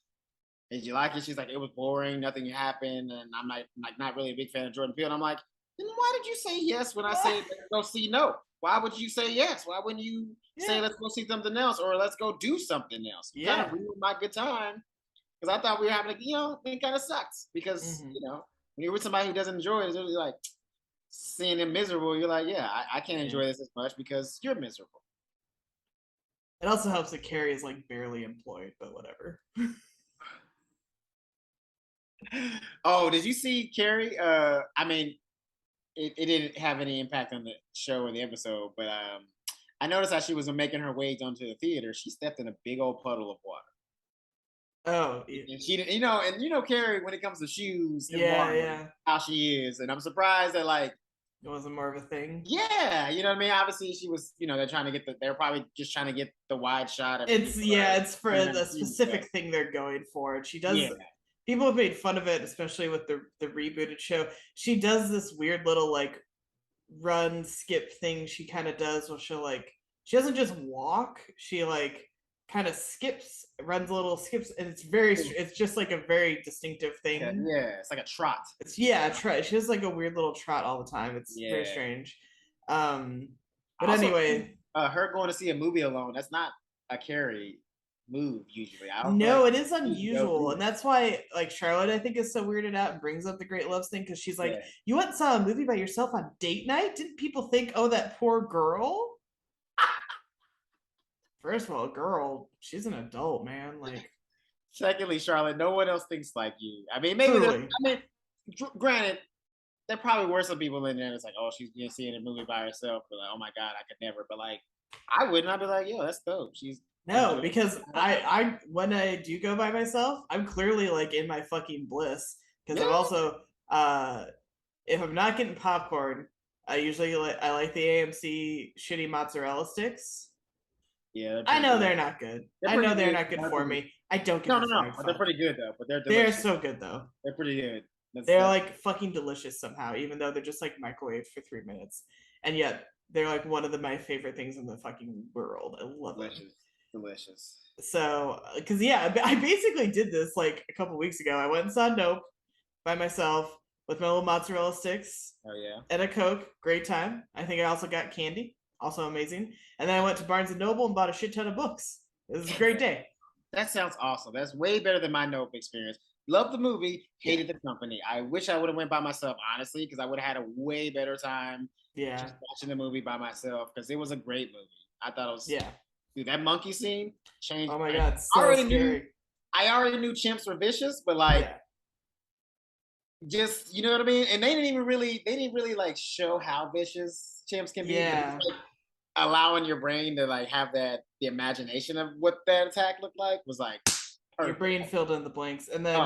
did you like it? She's like, it was boring, nothing happened, and I'm like not really a big fan of Jordan Peele. And I'm like, then why did you say yes when I said go see No? Why would you say yes? Why wouldn't you say let's go see something else or let's go do something else? You kind of ruined my good time because I thought we were having it kind of sucks because when you're with somebody who doesn't enjoy it, it's really like seeing them miserable. You're like, yeah, I can't enjoy this as much because you're miserable.
It also helps that Carrie is like barely employed, but whatever.
Oh, did you see Carrie? I mean, it didn't have any impact on the show or the episode, but I noticed how she was making her way onto the theater. She stepped in a big old puddle of water.
Oh,
and she, Carrie, when it comes to shoes, and
yeah,
how she is, and I'm surprised that like
it wasn't more of a thing.
Yeah, you know what I mean. Obviously, she was, they're trying to get they're probably just trying to get the wide shot of.
It's for the specific thing they're going for, and she does. Yeah. People have made fun of it, especially with the rebooted show. She does this weird little like run skip thing she kind of does where she doesn't just walk, she like kind of skips, runs little skips, and it's just like a very distinctive thing.
Yeah, it's like a trot.
A trot. She has like a weird little trot all the time. It's very strange. But also, anyway,
her going to see a movie alone, that's not a Carrie move usually.
It is unusual, and that's why like Charlotte I think is so weirded out and brings up the great loves thing because she's like, you went and saw a movie by yourself on date night? Didn't people think, oh, that poor girl? First of all, girl, she's an adult, man. Like,
secondly, Charlotte, no one else thinks like you. I mean, maybe granted, there probably were some people in there that's like, oh, she's gonna see a movie by herself, but like, oh my god, I could never. But like, I wouldn't. I'd be like, yo, that's dope.
No, because I when I do go by myself, I'm clearly like in my fucking bliss. Because I'm also if I'm not getting popcorn, I usually I like the AMC shitty mozzarella sticks.
Yeah,
I know they're not good. I know they're not good for me. I don't get
no. They're pretty good though. But
they're so good though.
They're pretty good.
They're like fucking delicious somehow, even though they're just like microwaved for 3 minutes. And yet they're like one of my favorite things in the fucking world. I love them.
Delicious.
So, because yeah, I basically did this like a couple weeks ago. I went and saw Nope by myself with my little mozzarella sticks.
Oh yeah.
And a Coke. Great time. I think I also got candy. Also amazing. And then I went to Barnes and Noble and bought a shit ton of books. It was a great day.
That sounds awesome. That's way better than my Nope experience. Loved the movie, hated the company. I wish I would have went by myself, honestly, because I would have had a way better time just watching the movie by myself, because it was a great movie. I thought it was dude, that monkey scene changed.
Oh my god, so scary.
I already knew chimps were vicious, but like just, you know what I mean? And they didn't really like show how vicious chimps can be.
Yeah.
Like, allowing your brain to like have the imagination of what that attack looked like was like perfect.
Your brain filled in the blanks. And then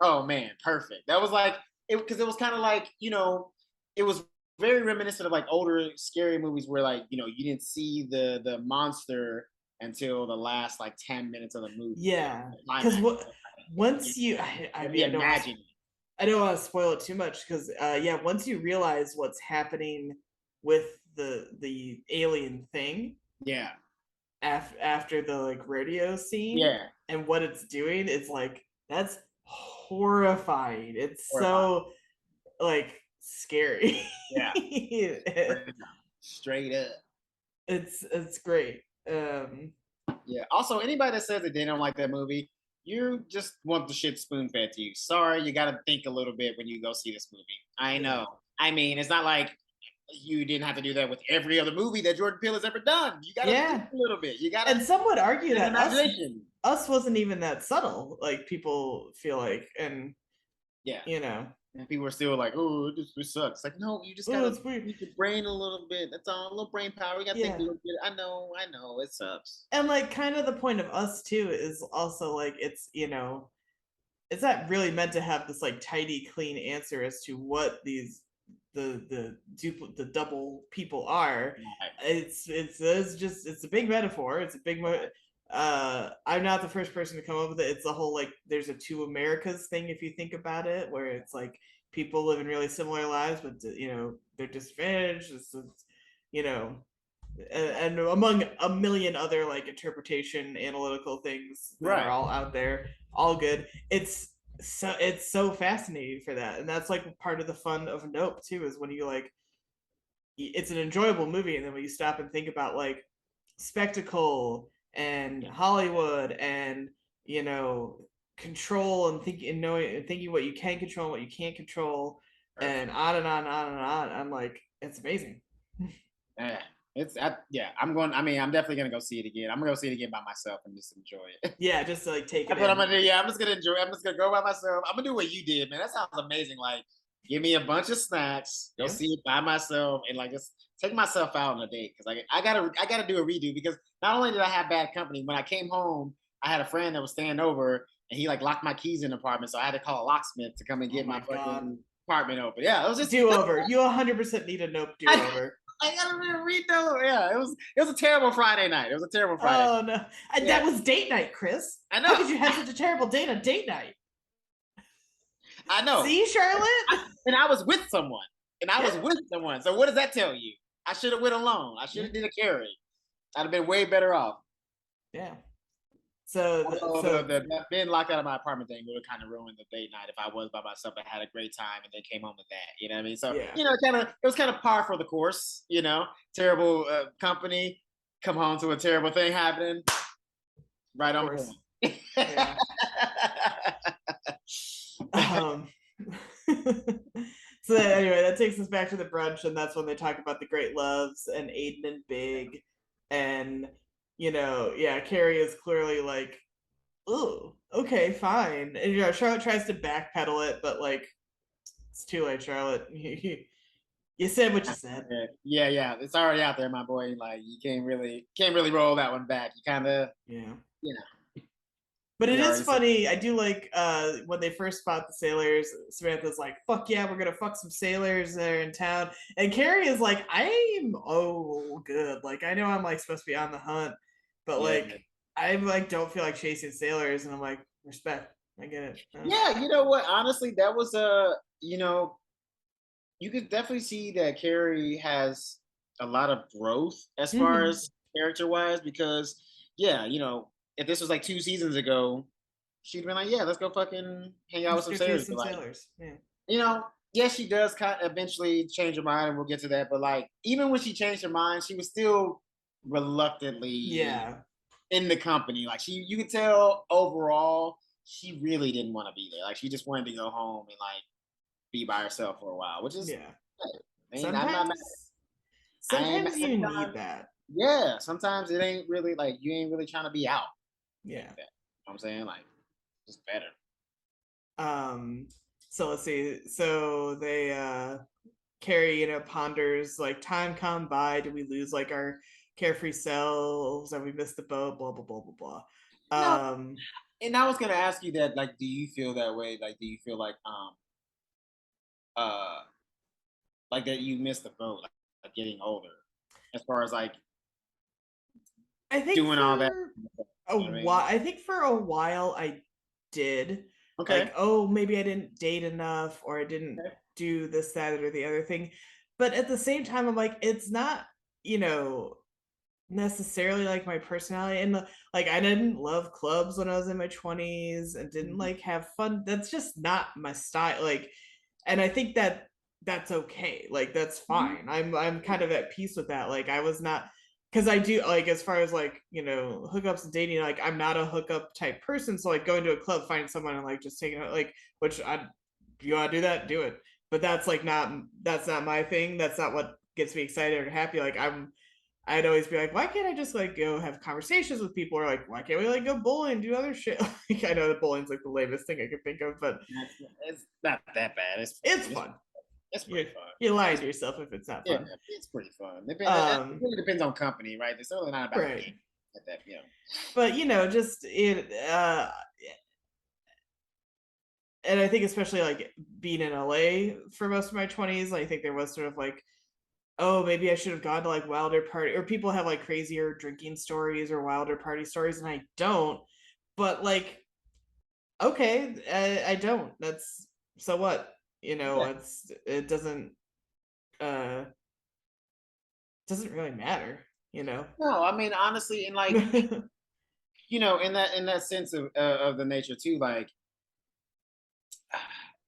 oh man, perfect. That was like it, because it was kind of like, you know, it was very reminiscent of like older scary movies where like, you know, you didn't see the monster until the last like 10 minutes of the movie.
Yeah. Because once you I don't want to spoil it too much, because once you realize what's happening with the alien thing, after the like rodeo scene, and what it's doing, it's like that's horrifying. It's so like scary.
Straight up.
It's great.
Also, anybody that says that they don't like that movie, you just want the shit spoon fed to you. Sorry, you got to think a little bit when you go see this movie. I know. I mean, it's not like you didn't have to do that with every other movie that Jordan Peele has ever done. You got to think a little bit. You got to.
And some would argue that us wasn't even that subtle. Like people feel like, and you know.
And people are still like, "Oh, this sucks." Like, no, you just gotta use your brain a little bit. That's all, a little brain power. You gotta think a little bit. I know, it sucks.
And like, kind of the point of us too is also like, it's, you know, it's not really meant to have this like tidy, clean answer as to what these the double people are. It's a big metaphor. It's a big. I'm not the first person to come up with it. It's the whole like there's a two Americas thing if you think about it, where it's like people live in really similar lives, but you know they're disadvantaged. It's you know, and among a million other like interpretation analytical things that are all out there, all good. It's so fascinating for that, and that's like part of the fun of Nope too, is when you like it's an enjoyable movie, and then when you stop and think about like spectacle and Hollywood and, you know, control and thinking what you can control and what you can't control, and on and on and on and on. I'm like, it's amazing.
I'm definitely gonna go see it again. I'm gonna go see it again by myself and just enjoy it.
Yeah, just to like take it.
That's what I'm gonna do. Yeah, I'm just gonna enjoy it. I'm just gonna go by myself. I'm gonna do what you did, man. That sounds amazing. Like, give me a bunch of snacks, go see it by myself, and like just take myself out on a date, because like I gotta do a redo, because not only did I have bad company, when I came home, I had a friend that was staying over and he like locked my keys in the apartment, so I had to call a locksmith to come and get my fucking apartment open. Yeah, it was just
do over. You 100% need a Nope do over.
I gotta redo. Yeah, it was a terrible Friday night. It was a terrible Friday.
Oh no, and that was date night, Chris.
I know.
How could you have such a terrible date on date night?
I know.
See, Charlotte?
And I was with someone. So what does that tell you? I should have went alone. I should have did a Carrie. I'd have been way better off.
Yeah. So
being locked out of my apartment thing would have kind of ruined the date night if I was by myself and had a great time and then came home with that. You know what I mean? So you know, it was kind of par for the course. You know, terrible company, come home to a terrible thing happening. Right on point.
So anyway, that takes us back to the brunch, and that's when they talk about the great loves and Aiden and Big, and you know, Carrie is clearly like, oh, okay, fine, and you know, Charlotte tries to backpedal it, but like, it's too late, Charlotte. You said what you said.
Yeah, it's already out there, my boy. Like, you can't really roll that one back. You kind of, you know.
But it is funny. I do like when they first spot the sailors, Samantha's like, fuck yeah, we're going to fuck some sailors there in town. And Carrie is like, I'm good. Like, I know I'm like supposed to be on the hunt, but like, I like don't feel like chasing sailors. And I'm like, respect. I get it.
Yeah, you know what? Honestly, that was you know, you could definitely see that Carrie has a lot of growth as far
Mm-hmm.
as character wise because yeah, if this was like 2 seasons ago, she'd been like, yeah, let's go fucking hang out with
Let's
some
go chase
sailors.
some
But like,
sailors. Yeah.
yes, she does kind of eventually change her mind, and we'll get to that. But like, even when she changed her mind, she was still reluctantly
Yeah.
in the company. Like you could tell overall, she really didn't want to be there. Like she just wanted to go home and like be by herself for a while, which is,
Yeah.
I mean, I'm not mad. I ain't
Sometimes you need
sometimes,
that.
yeah. Sometimes it ain't really like you ain't really trying to be out like
Yeah.
that. You know what I'm saying? Like, it's better.
Um, so let's see. So they Carrie, ponders like time come by, do we lose like our carefree selves? Have we missed the boat? Blah blah blah blah
No,
blah.
and I was gonna ask you that. Like, do you feel that way? Like, do you feel uh like that you missed the boat, like getting older, as far as like
I think
doing all that?
for a
You know what I mean?
while, I did.
Okay.
Like, oh, maybe I didn't date enough, or I didn't
Okay.
do this, that, or the other thing. But at the same time, I'm like, it's not, you know, necessarily like my personality. And like, I didn't love clubs when I was in my 20s and didn't
Mhm.
like have fun. That's just not my style. Like, and I think that that's okay. Like, that's
Mhm.
fine. I'm kind of at peace with that. Like, I was not, because I do like, as far as like, hookups and dating, like I'm not a hookup type person. So like going to a club, finding someone and like just taking it, like, which I, you want to do that, do it. But that's not my thing. That's not what gets me excited or happy. Like I'd always be like, why can't I just like go have conversations with people? Or like, why can't we like go bowling and do other shit? Like, I know that bowling's like the lamest thing I could think of, but
It's not that bad. It's fun.
it's fun.
It's
You're
pretty fun.
you're lying
It's,
to yourself if it's not
yeah,
fun.
it's pretty fun. It
Um,
really depends on company, right? It's certainly not about the game
right.
at that.
But just it and I think especially like being in LA for most of my 20s, I think there was sort of like, oh, maybe I should have gone to like wilder party, or people have like crazier drinking stories or wilder party stories, and I don't. But like, okay, I don't. That's so what?
Yeah.
It uh doesn't really matter, you know.
No, I mean honestly, and like in that sense of the nature too, like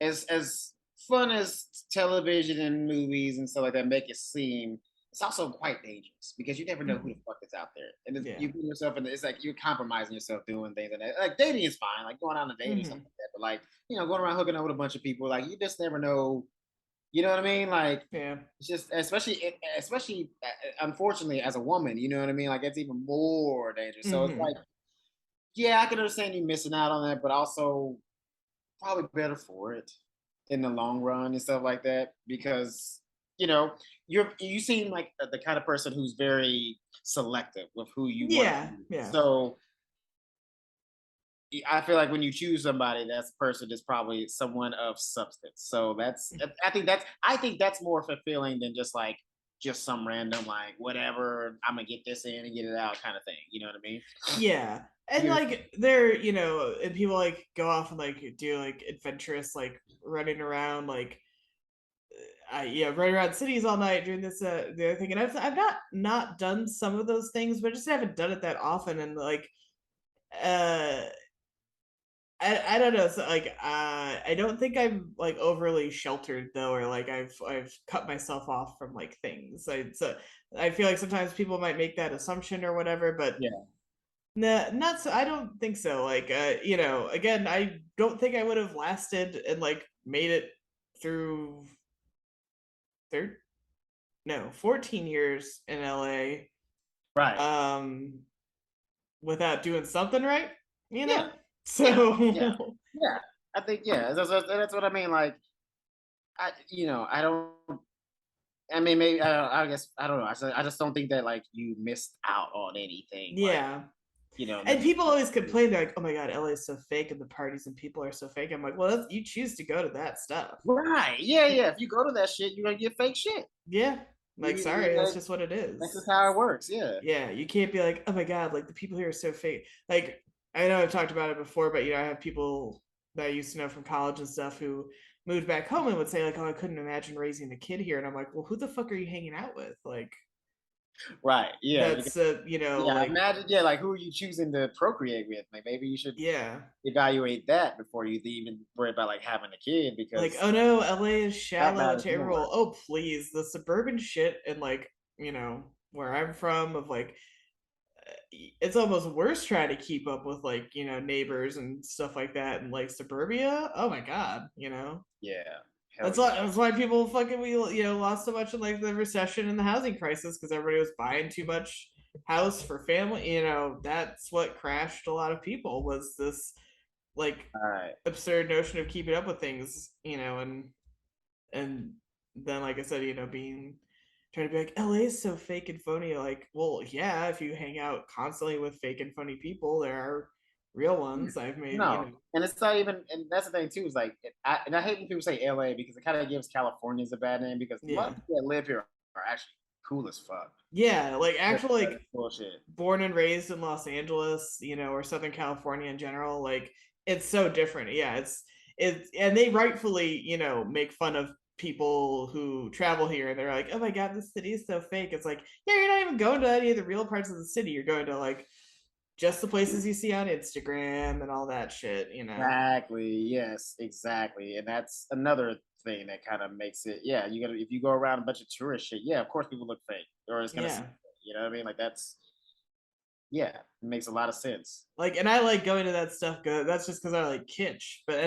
as fun as television and movies and stuff like that make it seem, it's also quite dangerous because you never know who the
Mhm.
fuck is out there, and
Yeah.
you put yourself in. It's like you're compromising yourself doing things, and that. Like dating is fine, like going on a date or something
Hmm.
like that. But like going around hooking up with a bunch of people, like you just never know. You know what I mean? Like
Yeah.
it's just especially unfortunately as a woman, you know what I mean? Like it's even more dangerous. So it's
Hmm.
like, yeah, I can understand you missing out on that, but also probably better for it in the long run and stuff like that because you know you seem like the kind of person who's very selective with who you want to
Yeah.
be.
Yeah.
So I feel like when you choose somebody, that's person is probably someone of substance. So I think that's more fulfilling than just some random like whatever I'm gonna get this in and get it out kind of thing. You know what I mean?
Yeah. And
Yeah.
like they're, and people like go off and like do like adventurous like running around like running around cities all night doing this the other thing. And I've not done some of those things, but I just haven't done it that often. And like uh I don't know. So like I don't think I'm like overly sheltered though, or like I've cut myself off from like things. I feel like sometimes people might make that assumption or whatever, but
Yeah.
nah, not so. I don't think so. Like again, I don't think I would have lasted and like made it through third no 14 years in LA
Right.
um without doing something right, you
Yeah.
know?
Yeah. Yeah.
So
Yeah. I think yeah. That's what I mean. Like I don't. I mean, maybe I guess I don't know. I just don't think that like you missed out on anything. Like
yeah. And people
necessarily.
always complain, they're like, "Oh my god, LA is so fake, and the parties and people are so fake." I'm like, "Well, you choose to go to that stuff."
Right. Yeah. Yeah. If you go to that shit, you're gonna get fake shit.
Yeah, like sorry, that's
Like,
just what it
that's just
is.
how it works. Yeah.
Yeah, you can't be like, "Oh my god, like the people here are so fake." Like I know I've talked about it before, but I have people. that I used to know from college and stuff who moved back home and would say like, "Oh, I couldn't imagine raising a kid here," and I'm like, "Well, who the fuck are you hanging out with?" Like,
Right. Yeah. Because,
that's like,
imagine. Yeah. Like, who are you choosing to procreate with? Like, maybe you should
yeah,
evaluate that before you even worry about like having a kid,
like,
because
oh no, LA is
that
shallow and
matters
terrible.
more.
Oh please, the suburban shit and like where I'm from of like it's almost worse trying to keep up with like neighbors and stuff like that and like suburbia. Oh my god,
Yeah. Hell
that's
yeah.
why people fucking we lost so much in like the recession and the housing crisis because everybody was buying too much house for family. That's what crashed a lot of people was this like
All right.
absurd notion of keeping up with things, and then like I said, being trying to be like LA is so fake and phony. Like, well, yeah, if you hang out constantly with fake and funny people, there are real
Yeah.
ones. I've made,
No, and it's not even, and that's the thing too. Is like, I hate when people say LA because it kind of gives Californians a bad name, because a lot
yeah,
of people that live here are actually cool as fuck.
yeah, like
That's
actual like
bullshit.
born and raised in Los Angeles, or Southern California in general. Like, it's so different. Yeah, and they rightfully, make fun of people who travel here and they're like, oh my god, this city is so fake. It's like, yeah, you're not even going to any of the real parts of the city. You're going to like just the places you see on Instagram and all that shit.
Exactly. Yes. Exactly. And that's another thing that kind of makes it. Yeah. You gotta, if you go around a bunch of tourist shit, yeah, of course people look fake, or it's gonna seem
Yeah.
fake. You know what I mean? Like, that's, yeah, it makes a lot of sense.
Like, and I like going to that stuff. That's just because I like kitsch, but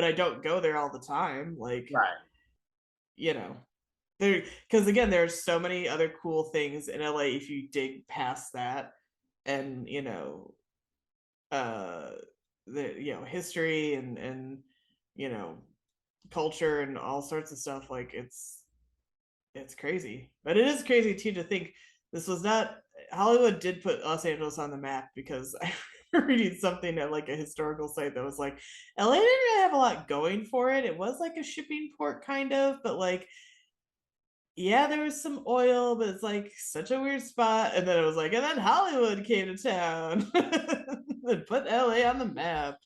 I don't go there all the time. Like,
Right.
you know, there because again, there's so many other cool things in LA if you dig past that, and uh, the history and you know culture and all sorts of stuff. Like, it's crazy, but it is crazy too to think this was not Hollywood did put Los Angeles on the map because I remember reading something at like a historical site that was like LA didn't really have a lot going for it. It was like a shipping port kind of, but like yeah, there was some oil, but it's like such a weird spot. And then it was like, and then Hollywood came to town and put LA on the map.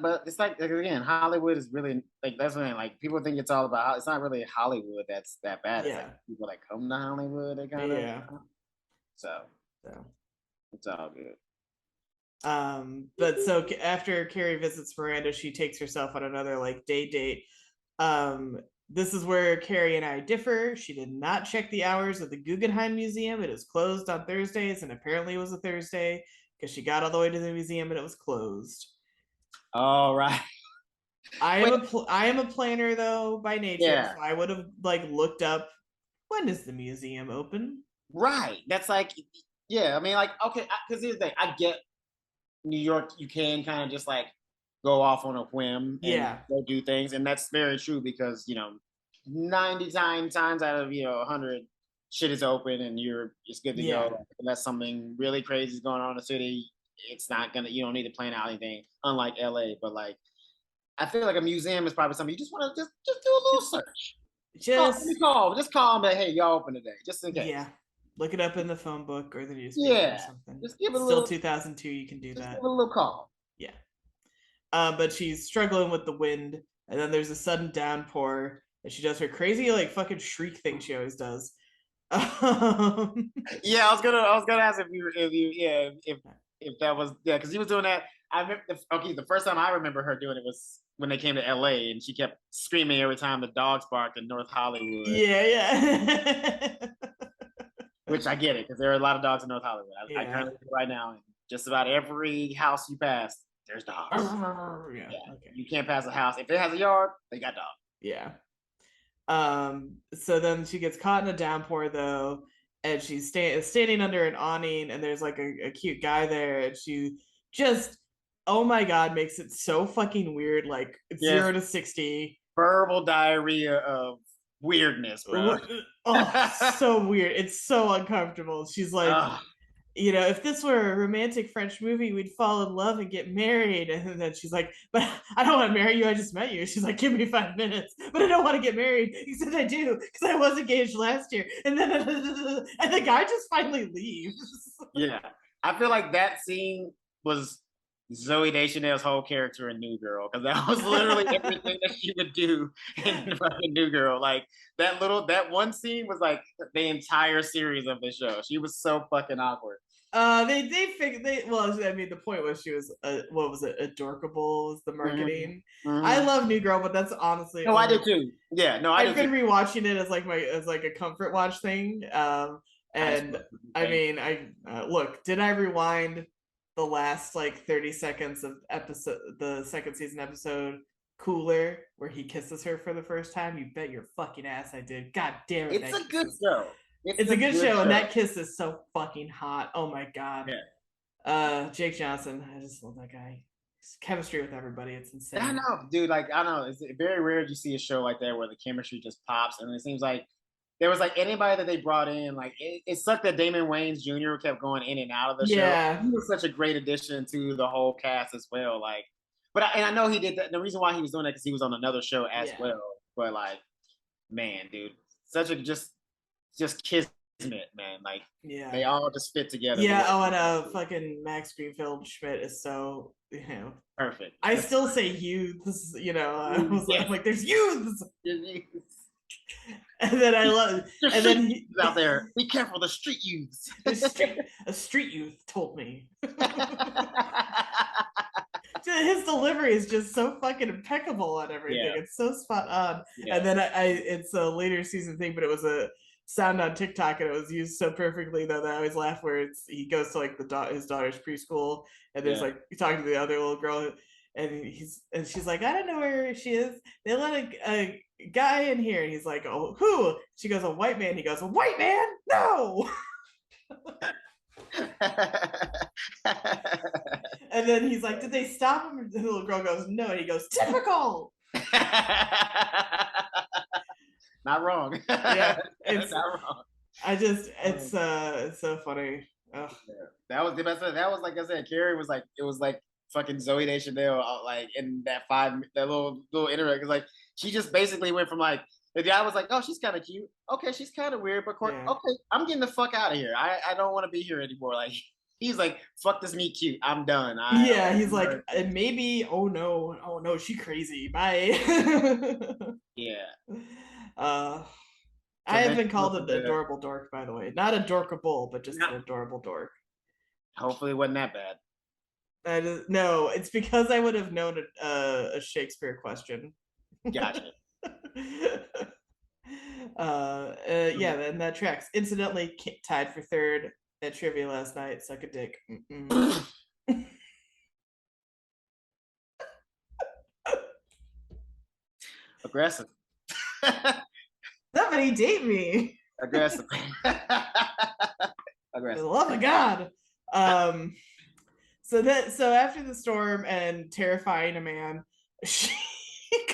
But it's like, again, Hollywood is really like, that's when like people think it's all about. It's not really Hollywood that's that bad. It's like
Yeah,
people that come to Hollywood, they kind of,
yeah.
so
So
it's all good.
but so after Carrie visits Miranda, she takes herself on another like date. This is where Carrie and I differ. She did not check the hours of the Guggenheim Museum. It is closed on Thursdays, and apparently it was a Thursday because she got all the way to the museum and it was closed.
All right. Wait.
I am a planner though by nature,
Yeah.
so I would have like looked up when is the museum open.
Right. That's like, yeah. I mean, like, okay, because here's the thing. I get New York. You can kind of just like go off on a whim and
Yeah,
go do things, and that's very true because 99 times out of 100, shit is open and it's good to
yeah,
go. Unless something really crazy is going on in the city, it's not gonna. You don't need to plan out anything. Unlike LA, but like, I feel like a museum is probably something you just want to just do a little
just
search. Let me
just
just call them. Hey, y'all open today, just in case.
yeah. Look it up in the phone book or the newspaper or
Yeah,
something.
just give it
It's
a
still
little,
2002. You can do
just give
that.
it a little call.
Yeah. But she's struggling with the wind, and then there's a sudden downpour, and she does her crazy like fucking shriek thing she always does. Um,
Yeah, I was gonna ask if that was, yeah, because he was doing that. I remember the first time I remember her doing it was when they came to LA, and she kept screaming every time the dogs barked in North Hollywood,
yeah, yeah,
which I get it because there are a lot of dogs in North Hollywood. I
yeah.
currently live right now, and just about every house you pass, there's dogs.
Yeah.
Yeah,
Okay.
you can't pass a house if it has a yard, they got dogs.
Yeah. So then she gets caught in a downpour though, and she's standing under an awning, and there's like a cute guy there, and she just, oh my god, makes it so fucking weird. Like it's
Yes,
0 to 60.
verbal diarrhea of weirdness, bro.
Oh, so weird. It's so uncomfortable. She's like,
Ugh.
if this were a romantic French movie, we'd fall in love and get married. And then she's like, but I don't want to marry you. I just met you. She's like, give me 5 minutes, but I don't want to get married. He said, I do, because I was engaged last year. And then, and the guy just finally leaves.
Yeah, I feel like that scene was Zooey Deschanel's whole character in New Girl, because that was literally everything that she would do in fucking New Girl. Like that one scene was like the entire series of the show. She was so fucking awkward.
They figured well, I mean, the point was she was what was it? Adorkable was the marketing. I love New Girl, but that's honestly
No, I do too. Yeah, no, I do
I've been
too.
rewatching it as like a comfort watch thing. And I mean, I look, did I rewind the last like 30 seconds of the second season episode Cooler where he kisses her for the first time? You bet your fucking ass I did. God damn it.
It's a good show.
It's a good show, and that kiss is so fucking hot. Oh my god.
Yeah.
Jake Johnson, I just love that guy. His chemistry with everybody, it's insane.
I know, dude. Like, I know it's very rare you see a show like that where the chemistry just pops, and it seems like there was like anybody that they brought in, like it sucked that Damon Wayans Jr. kept going in and out of the show. He was such a great addition to the whole cast as well. Like, and I know he did that. The reason why he was doing that because he was on another show as well. But like, man, dude, such a just kismet, man. Like, they all just fit together.
Yeah. Oh, and fucking Max Greenfield Schmidt is so
perfect.
I still say youths. I'm like, there's youths. And then I love, and then
he's out there. Be careful, the street youths.
A street youth told me. His delivery is just so fucking impeccable on everything. Yeah. It's so spot on. Yeah. And then it's a later season thing, but it was a sound on TikTok, and it was used so perfectly though that I always laugh. Where he goes to like his daughter's preschool, and there's like talking to the other little girl, and she's like, I don't know where she is. They let a guy in here, and he's like, oh, who? She goes, a white man. He goes, a white man? No. And then he's like, did they stop him? The little girl goes, no. And he goes, typical.
Not wrong.
Yeah, it's not wrong. It's so funny. Ugh.
Yeah. That was the best. That was like I said, Carrie was like, it was like fucking Zooey Deschanel, like in that little interact. Like she just basically went from like the guy was like, oh, she's kind of cute. Okay, she's kind of weird, but okay, I'm getting the fuck out of here. I don't want to be here anymore. Like he's like, fuck this meet cute. I'm done.
He's like, and maybe, oh no, she crazy. Bye.
Yeah.
I have been called an adorable dork, by the way. Not a dorkable, but just an adorable dork.
Hopefully it wasn't that bad.
No, it's because I would have known a Shakespeare question.
Gotcha.
Yeah, and that tracks. Incidentally, tied for third at trivia last night. Suck a dick.
Aggressive.
Somebody date me.
Aggressive.
For the love of God. So after the storm and terrifying a man, she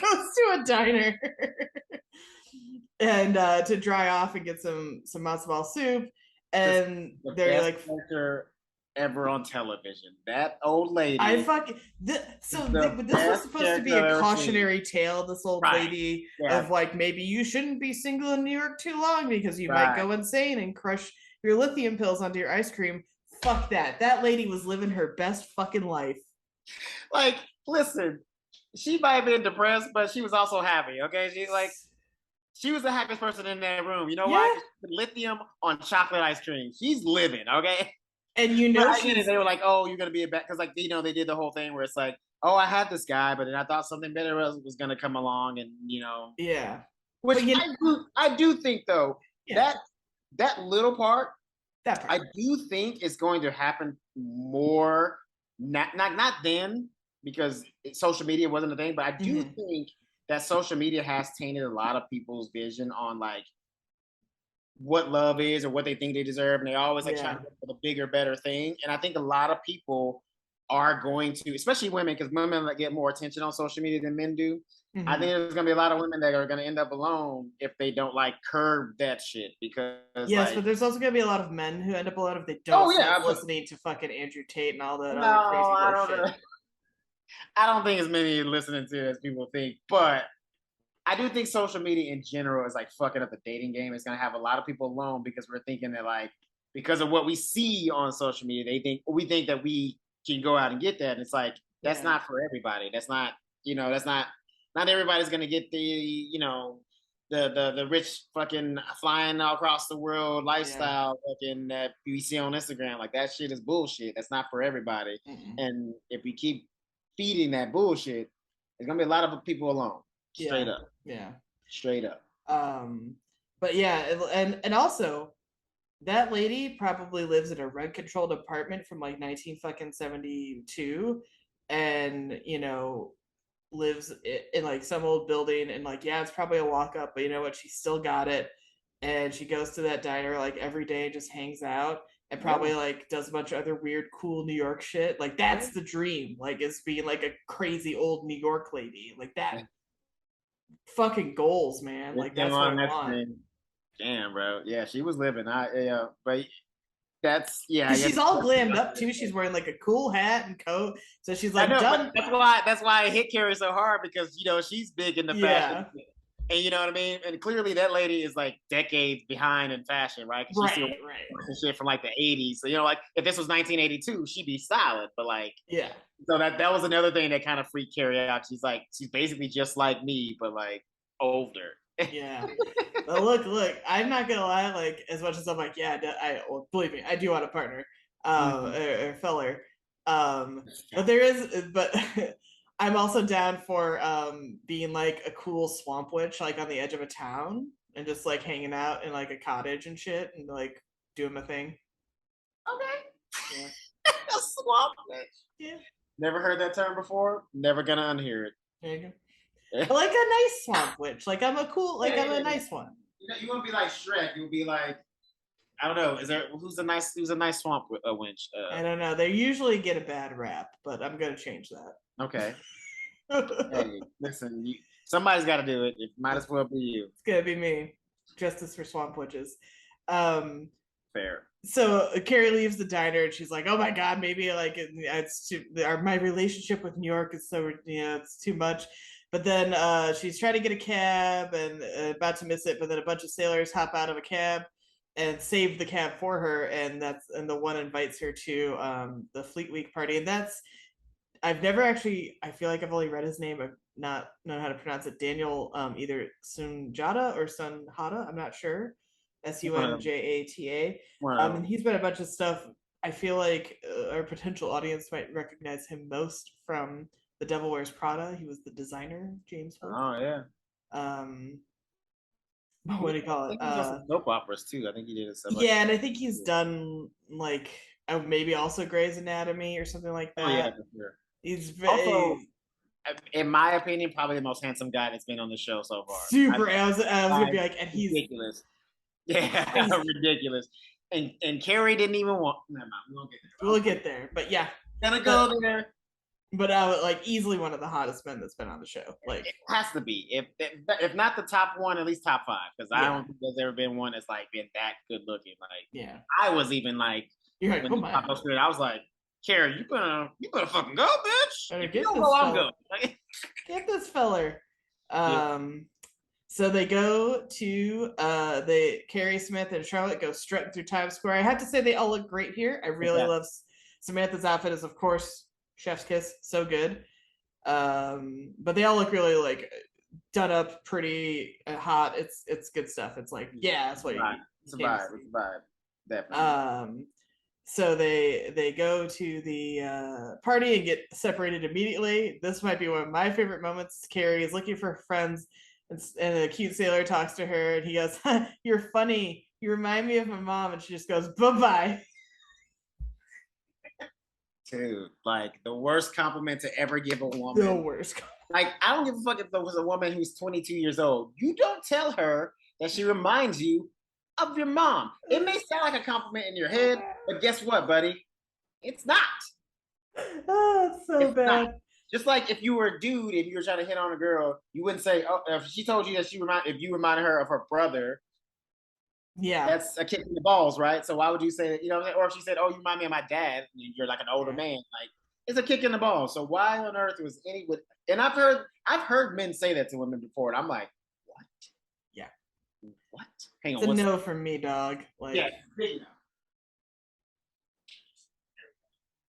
goes to a diner and to dry off and get some matzo ball soup. And they're like,
ever on television. That old lady.
This was supposed to be a cautionary tale. This old lady of like, maybe you shouldn't be single in New York too long because you might go insane and crush your lithium pills onto your ice cream. Fuck that. That lady was living her best fucking life.
Like, listen, she might have been depressed, but she was also happy. Okay, she was the happiest person in that room. You know why? Lithium on chocolate ice cream. She's living. Okay.
And
they were like, "Oh, you're gonna be a bad," because like they did the whole thing where it's like, "Oh, I had this guy, but then I thought something better was gonna come along," and which I do think though that little part, I do think is going to happen more. Not then because social media wasn't a thing, but I do think that social media has tainted a lot of people's vision on like what love is or what they think they deserve, and they always like trying to look for the bigger, better thing. And I think a lot of people are going to, especially women, because women get more attention on social media than men do. I think there's gonna be a lot of women that are gonna end up alone if they don't like curb that shit. Because
but there's also gonna be a lot of men who end up alone if they don't stop listening to fucking Andrew Tate and all that other crazy shit.
I don't think as many listening to it as people think, but I do think social media in general is like fucking up the dating game. It's gonna have a lot of people alone because we're thinking that like because of what we see on social media, we think that we can go out and get that. And it's like, that's
Yeah.
not for everybody. That's not, that's not everybody's gonna get the rich fucking flying all across the world lifestyle fucking that we see on Instagram. Like that shit is bullshit. That's not for everybody. And if we keep feeding that bullshit, there's gonna be a lot of people alone. Straight up.
Yeah.
Straight up.
But yeah, and also that lady probably lives in a rent controlled apartment from like 1972 and lives in like some old building, and like, yeah, it's probably a walk up, but you know what, she still got it, and she goes to that diner like every day, just hangs out, and probably like does a bunch of other weird cool New York shit. Like that's the dream, like, is being like a crazy old New York lady like that. Fucking goals, man. Like that's what I want.
Damn, bro. Yeah, she was living. But that's
Because she's all glammed up too. She's wearing like a cool hat and coat, so she's like,
I know,
done.
But that's why I hit Carrie so hard, because she's big in the fashion, and you know what I mean. And clearly, that lady is like decades behind in fashion, right?
Right.
Shit from like the '80s. So like if this was 1982, she'd be solid. But like,
yeah.
So that was another thing that kind of freaked Carrie out. She's basically just like me, but like older.
Yeah. But look, I'm not gonna lie, like, as much as I'm like, yeah, believe me, I do want a partner, or feller. But I'm also down for being like a cool swamp witch, like on the edge of a town, and just like hanging out in like a cottage and shit, and like doing my thing.
Okay. Yeah. A swamp witch.
Yeah.
Never heard that term before. Never gonna unhear it.
There you go. Like a nice swamp witch. Like I'm a nice one.
You won't be like Shrek. You'll be like, I don't know. Who's a nice swamp witch?
I don't know. They usually get a bad rap, but I'm gonna change that.
Okay. Hey, listen, somebody's got to do it. It might as well be you.
It's gonna be me. Justice for swamp witches.
Fair.
So Carrie leaves the diner and she's like, "Oh my god, maybe like it's too. My relationship with New York is so it's too much." But then she's trying to get a cab and about to miss it. But then a bunch of sailors hop out of a cab and save the cab for her, and the one invites her to the Fleet Week party. And I've never actually. I feel like I've only read his name. I've not known how to pronounce it. Daniel, either Sunjata or Sunhata. I'm not sure. Sunjata. And he's been a bunch of stuff. I feel like our potential audience might recognize him most from The Devil Wears Prada. He was the designer, James Holt.
Oh yeah.
What do you call it?
He's done soap operas too. I think he did
some. Yeah, and I think he's done like maybe also Grey's Anatomy or something like that.
Oh yeah, for sure.
He's very.
Also, in my opinion, probably the most handsome guy that's been on the show so far.
Super. I was gonna be like, and he's
ridiculous. Yeah, ridiculous. And Carrie didn't even want. Never mind, we won't get there.
We'll get there, but yeah,
gonna go there.
But like easily one of the hottest men that's been on the show. Like
it has to be, if not the top one, at least top 5. Because I don't think there's ever been one that's like been that good looking. Like I was even like,
you're like, come on.
I was like, Carrie, you better fucking go, bitch.
You know I'm going. Get this feller. So they go to Carrie, Smith, and Charlotte go strutting through Times Square. I have to say they all look great here. I really love Samantha's outfit. Is of course chef's kiss, so good. But they all look really like done up, pretty hot. It's good stuff. It's like that's what you need.
It's a vibe. Definitely.
So they go to the party and get separated immediately. This might be one of my favorite moments. Carrie is looking for her friends. And a cute sailor talks to her, and he goes, "You're funny. You remind me of my mom." And she just goes, "Bye-bye."
Dude, like the worst compliment to ever give a woman.
The worst.
Like, I don't give a fuck if there was a woman who's 22 years old. You don't tell her that she reminds you of your mom. It may sound like a compliment in your head, but guess what, buddy? It's not.
Oh, it's so bad. Not.
Just like if you were a dude, if you were trying to hit on a girl, you wouldn't say, "Oh," if she told you that if you reminded her of her brother.
Yeah,
that's a kick in the balls, right? So why would you say that? Or if she said, "Oh, you remind me of my dad," and you're like an older man, like it's a kick in the balls. So why on earth was anyone? And I've heard men say that to women before, and I'm like, what?
Yeah,
what? Hang on,
it's a no from me, dog. Like,
yeah, big no.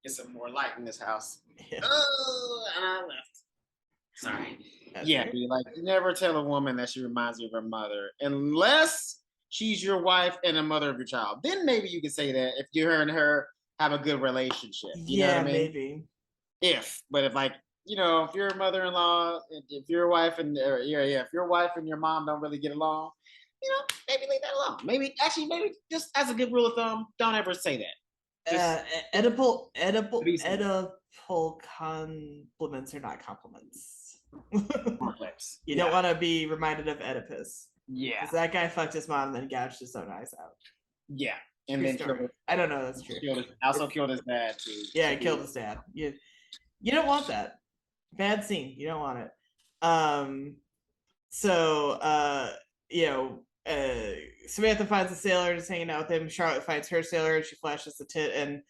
Get some more light in this house.
Yeah.
Oh, and I left. Sorry.
That's
Yeah,
right.
dude, like you never tell a woman that she reminds you of her mother unless she's your wife and a mother of your child. Then maybe you could say that if you and her have a good relationship. You know what I
Yeah,
mean?
maybe.
But if like if your mother-in-law, if your wife and if your wife and your mom don't really get along, maybe leave that alone. Maybe just as a good rule of thumb, don't ever say that. Just
Edible
be safe.
compliments are not compliments.
Complex.
You don't
Yeah.
want to be reminded of Oedipus.
Yeah.
Because that guy fucked his mom and then gouged his own eyes out.
Yeah.
True
And then
story. I don't know that's true.
Killed his dad too.
Yeah, he killed his dad. You don't want that. Bad scene. You don't want it. Samantha finds a sailor just hanging out with him. Charlotte finds her sailor and she flashes the tit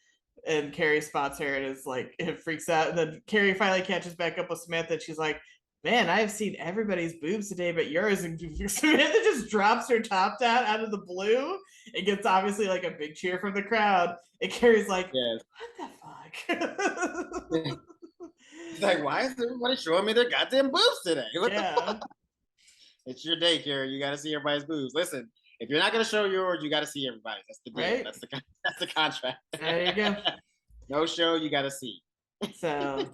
and Carrie spots her and is like, it freaks out. And then Carrie finally catches back up with Samantha and she's like, man, I've seen everybody's boobs today but yours. And Samantha just drops her top down out of the blue. It gets obviously like a big cheer from the crowd. And Carrie's like,
yes.
What the fuck?
He's like, why is everybody showing me their goddamn boobs today?
Yeah.
It's your day, Carrie. You got to see everybody's boobs. Listen, if you're not going to show yours, you got to see everybody's. That's the deal.
Right?
That's the contract.
There you go.
No show, you got to see.
So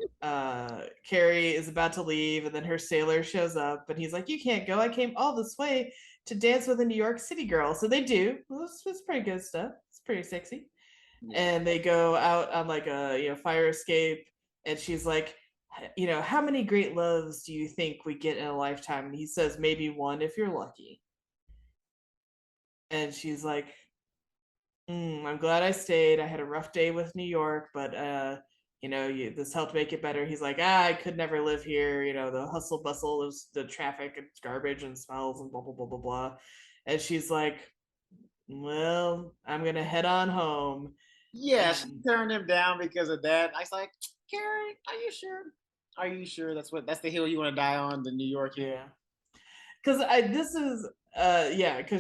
Carrie is about to leave, and then her sailor shows up, and he's like, "You can't go. I came all this way to dance with a New York City girl." So they do. Well, it's pretty good stuff. It's pretty sexy. Yeah. And they go out on like a fire escape, and she's like, how many great loves do you think we get in a lifetime? And he says, maybe one if you're lucky. And she's like, I'm glad I stayed. I had a rough day with New York, but this helped make it better. He's like, I could never live here. The hustle bustle of the traffic and garbage and smells and blah blah blah blah blah. And she's like, well, I'm gonna head on home.
Yeah, she turned him down because of that. I was like, Carrie, are you sure? Are you sure that's the hill you want to die on, the New York hill?
Yeah. Because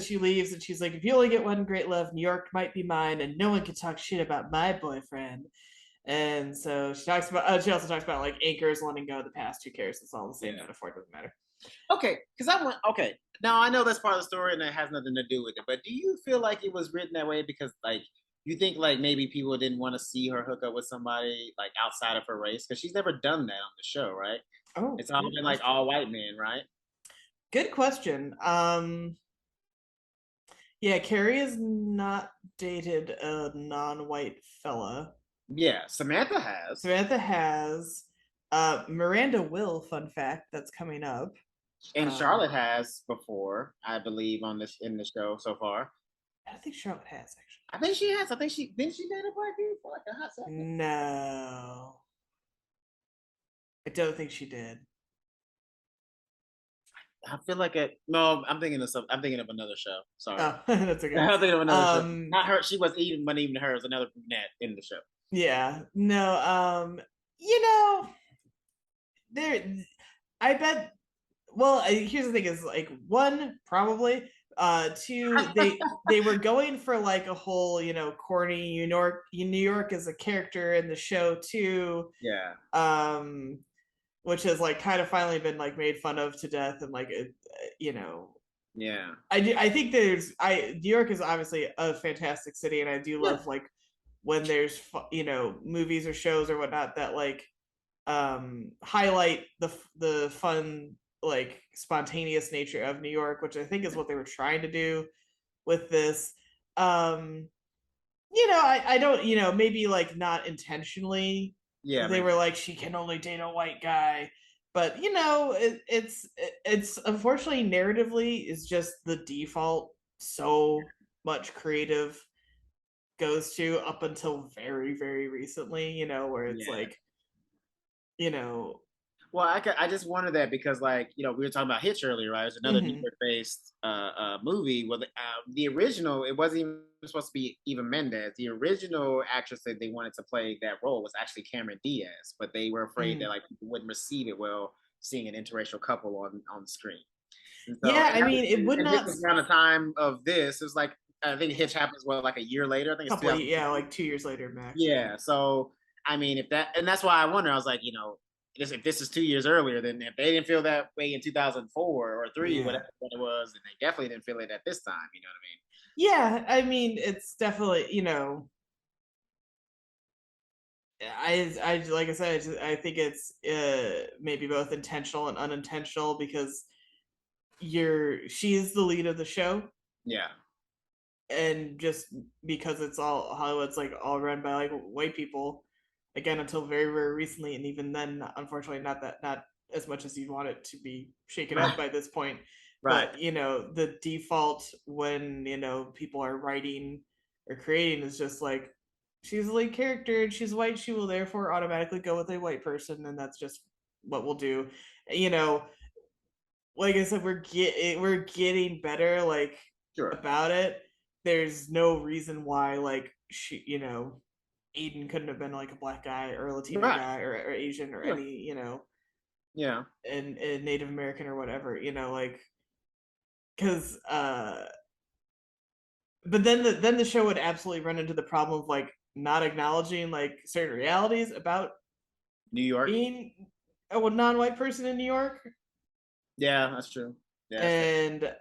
she leaves and she's like, if you only get one great love, New York might be mine, and no one can talk shit about my boyfriend. And so she also talks about like anchors letting go of the past. Who cares? It's all the same metaphor. It doesn't matter.
Okay, because now I know that's part of the story and it has nothing to do with it, but do you feel like it was written that way because like you think like maybe people didn't want to see her hook up with somebody like outside of her race? Because she's never done that on the show, right?
Oh,
it's all been like all white men, right?
Good question. Yeah, Carrie has not dated a non-white fella.
Yeah, Samantha has.
Miranda will, fun fact, that's coming up.
And Charlotte has before, I believe, in the show so far.
I don't think Charlotte has actually.
I think she has. I think she did a black dude for like a hot second.
No, I don't think she did.
I feel like no. I'm thinking of another show. Sorry,
that's okay.
I'm thinking of another show. Not her. She wasn't even her. It was another brunette in the show.
Yeah. No. I bet. Well, here's the thing: is like one probably. Two, they were going for like a whole corny New York as a character in the show too.
Yeah.
Which has like kind of finally been like made fun of to death and like
Yeah.
I think New York is obviously a fantastic city, and I do love like when there's movies or shows or whatnot that like highlight the fun like spontaneous nature of New York, which I think is what they were trying to do with this. I don't maybe like not intentionally. Yeah, they were like, she can only date a white guy, but it's unfortunately narratively is just the default. So much creative goes to up until very very recently, where it's like,
Well, I just wondered that because, like, we were talking about Hitch earlier, right? It was another New York-based movie. Well, the original, it wasn't even supposed to be Eva Mendes. The original actress that they wanted to play that role was actually Cameron Diaz, but they were afraid that like people wouldn't receive it well, seeing an interracial couple on the screen. So,
I mean, it would not.
Around the time of this, it was like I think Hitch happens like a year later. I think it's
like 2 years later, Mack.
Yeah, so. I mean, and that's why I wonder. I was like, if this is 2 years earlier, then if they didn't feel that way in 2004 or three,
Yeah.
whatever it was, then they definitely didn't feel it at this time. You know what I mean?
Yeah, I mean, it's definitely, I like I said, I think it's maybe both intentional and unintentional because she's the lead of the show,
Yeah.
and just because it's all Hollywood's like all run by like white people, again until very very recently, and even then, unfortunately, not as much as you'd want it to be shaken up
Right.
by this point.
Right.
But the default when people are writing or creating is just like she's the lead character and she's white, she will therefore automatically go with a white person, and that's just what we'll do. You know, like I said, we're getting better like
Sure.
about it. There's no reason why like Aiden couldn't have been like a black guy or a Latino
Right.
guy or Asian or
Sure.
any
Yeah.
and Native American or whatever, like because but then the show would absolutely run into the problem of like not acknowledging like certain realities about
New York.
being a non-white person in New York.
Yeah, that's true. Yeah, that's fair.
And this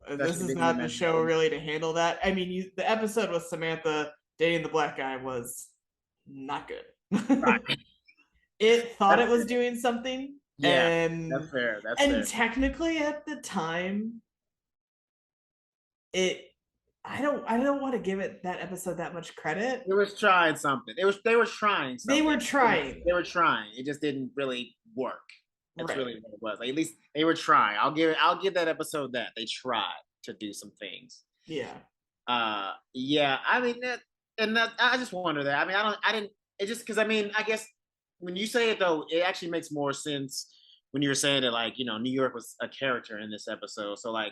Especially
is
being in
not the show
Manhattan.
really to handle that. I mean, the episode with Samantha dating the black guy was not good.
Right.
It thought
That's
it was
fair.
doing something,
Yeah, that's
and
fair. That's
and
fair.
technically at the time, it I don't want to give it that episode that much credit.
It was trying something. They were trying
They
something.
were trying.
They were trying. It just didn't really work. That's
Right.
really what it was. Like, at least they were trying. I'll give that episode that. They tried to do some things.
Yeah.
Yeah, I mean that I just wonder that. I mean, I didn't it just because I mean, I guess when you say it though, it actually makes more sense when you're saying that like, New York was a character in this episode. So like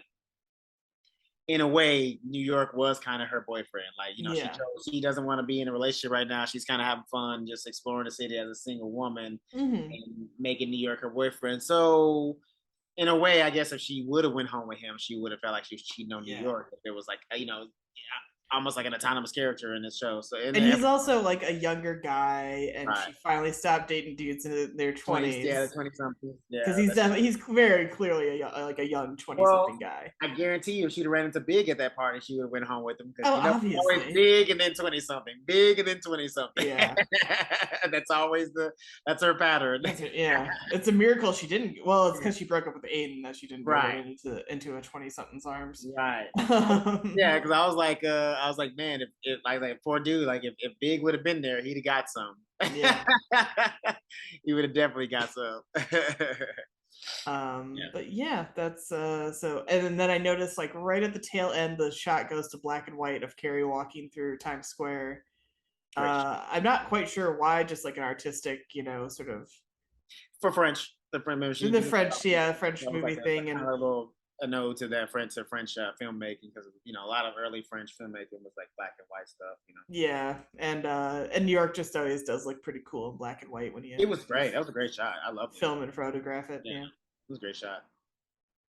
in a way, New York was kind of her boyfriend. Like,
Yeah.
she doesn't want to be in a relationship right now. She's kind of having fun, just exploring the city as a single woman
Hmm.
and making New York her boyfriend. So, in a way, I guess if she would have went home with him, she would have felt like she was cheating on New
Yeah.
York. If it was like, almost like an autonomous character in this show. So, in
And
the
he's also like a younger guy, and
right,
she finally stopped dating dudes in their
20s, yeah, the
twenties
20 something,
because
yeah.
he's very clearly like a young 20
Well,
something guy.
I guarantee you, if she'd have ran into Big at that party, she would have went home with him because
Oh,
always
obviously.
Big and then 20 something, Big and then 20 something.
Yeah.
That's her pattern.
Yeah. It's a miracle she didn't. Well, it's because she broke up with Aiden that she didn't go right
Right,
into a 20 something's arms.
right. Yeah, because I was like, man, if like poor dude, like if Big would have been there, he'd have got some.
Yeah.
He would have definitely got some. Yeah,
But yeah, that's so. And then I noticed like right at the tail end, the shot goes to black and white of Carrie walking through Times Square.
great shot.
I'm not quite sure why, just like an artistic, sort of
For French, the French maybe
the French, yeah, French
that was
movie
like
thing,
kind
and
of a little a nod to that French filmmaking because a lot of early French filmmaking was like black and white stuff.
yeah, and New York just always does look pretty cool in black and white when you
It was great. That was a great shot. I loved it.
film and photograph it.
Yeah,
Yeah,
it was a great shot.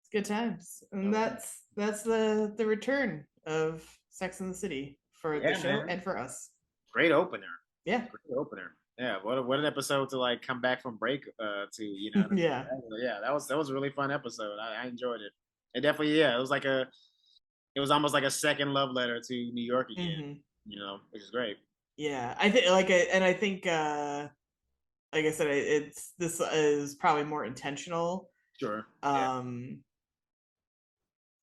it's good times,
That
and
was good.
that's the return of Sex and the City for the
Yeah,
show
man.
and for us.
Great opener.
Yeah,
Great opener. Yeah, what an episode to like come back from break to what I mean?
yeah.
Yeah, that was a really fun episode. I enjoyed it. It definitely it was almost like a second love letter to New York again.
Hmm.
Which is great.
Yeah, I think and I think like I said, it's this is probably more intentional.
Sure. Yeah.
Um,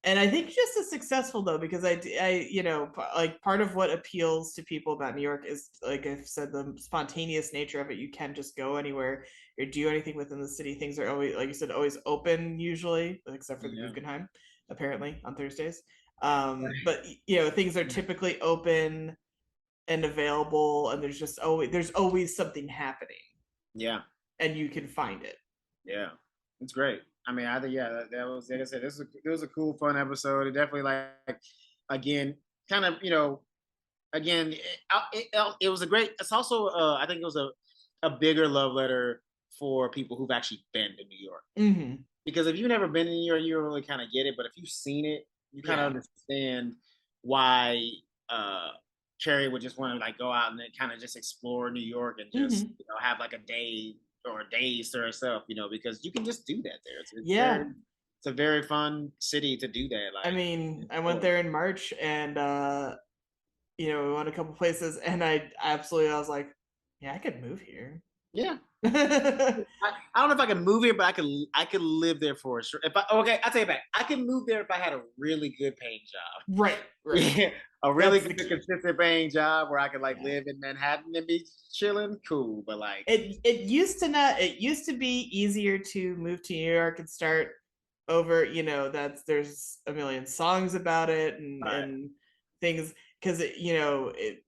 and I think just as successful though, because like part of what appeals to people about New York is, like I've said, the spontaneous nature of it. You can just go anywhere or do anything within the city. Things are always, like you said, always open usually, except for the
Yeah.
Guggenheim, apparently on Thursdays. But things are
Yeah.
typically open and available, and there's always something happening,
Yeah.
and you can find it.
Yeah. It's great. I mean, I think that was like I said, it was a cool, fun episode. It definitely like again, kind of again, it was a great. It's also I think it was a bigger love letter for people who've actually been to New York.
Hmm.
Because if you've never been to New York, you don't really kind of get it. But if you've seen it, you kind of
Yeah.
understand why uh Carrie would just want to like go out and then kind of just explore New York and just
Mhm.
have like a day or days to herself, because you can just do that there.
Yeah.
It's a very fun city to do that.
I
Like,
mean, I went
explore.
there in March and we went a couple places and I was like, yeah, I could move here.
Yeah. I don't know if I can move here, but I could live there for sure. If I okay, I'll tell you back. I can move there if I had a really good paying job.
Right, right.
Yeah, a really
That's the
good
key.
consistent paying job where I could like
Yeah.
live in Manhattan and be chilling. Cool, but like,
It used to be easier to move to New York and start over, there's a million songs about it
right,
and things because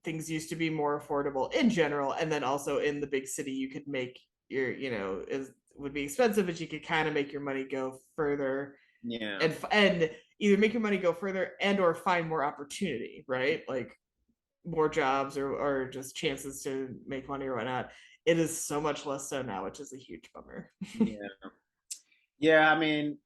things used to be more affordable in general, and then also in the big city you could make it would be expensive, but you could kind of make your money go further
yeah,
and either make your money go further and or find more opportunity, right? Like more jobs or just chances to make money or whatnot. It is so much less so now, which is a huge bummer.
yeah. Yeah, I mean,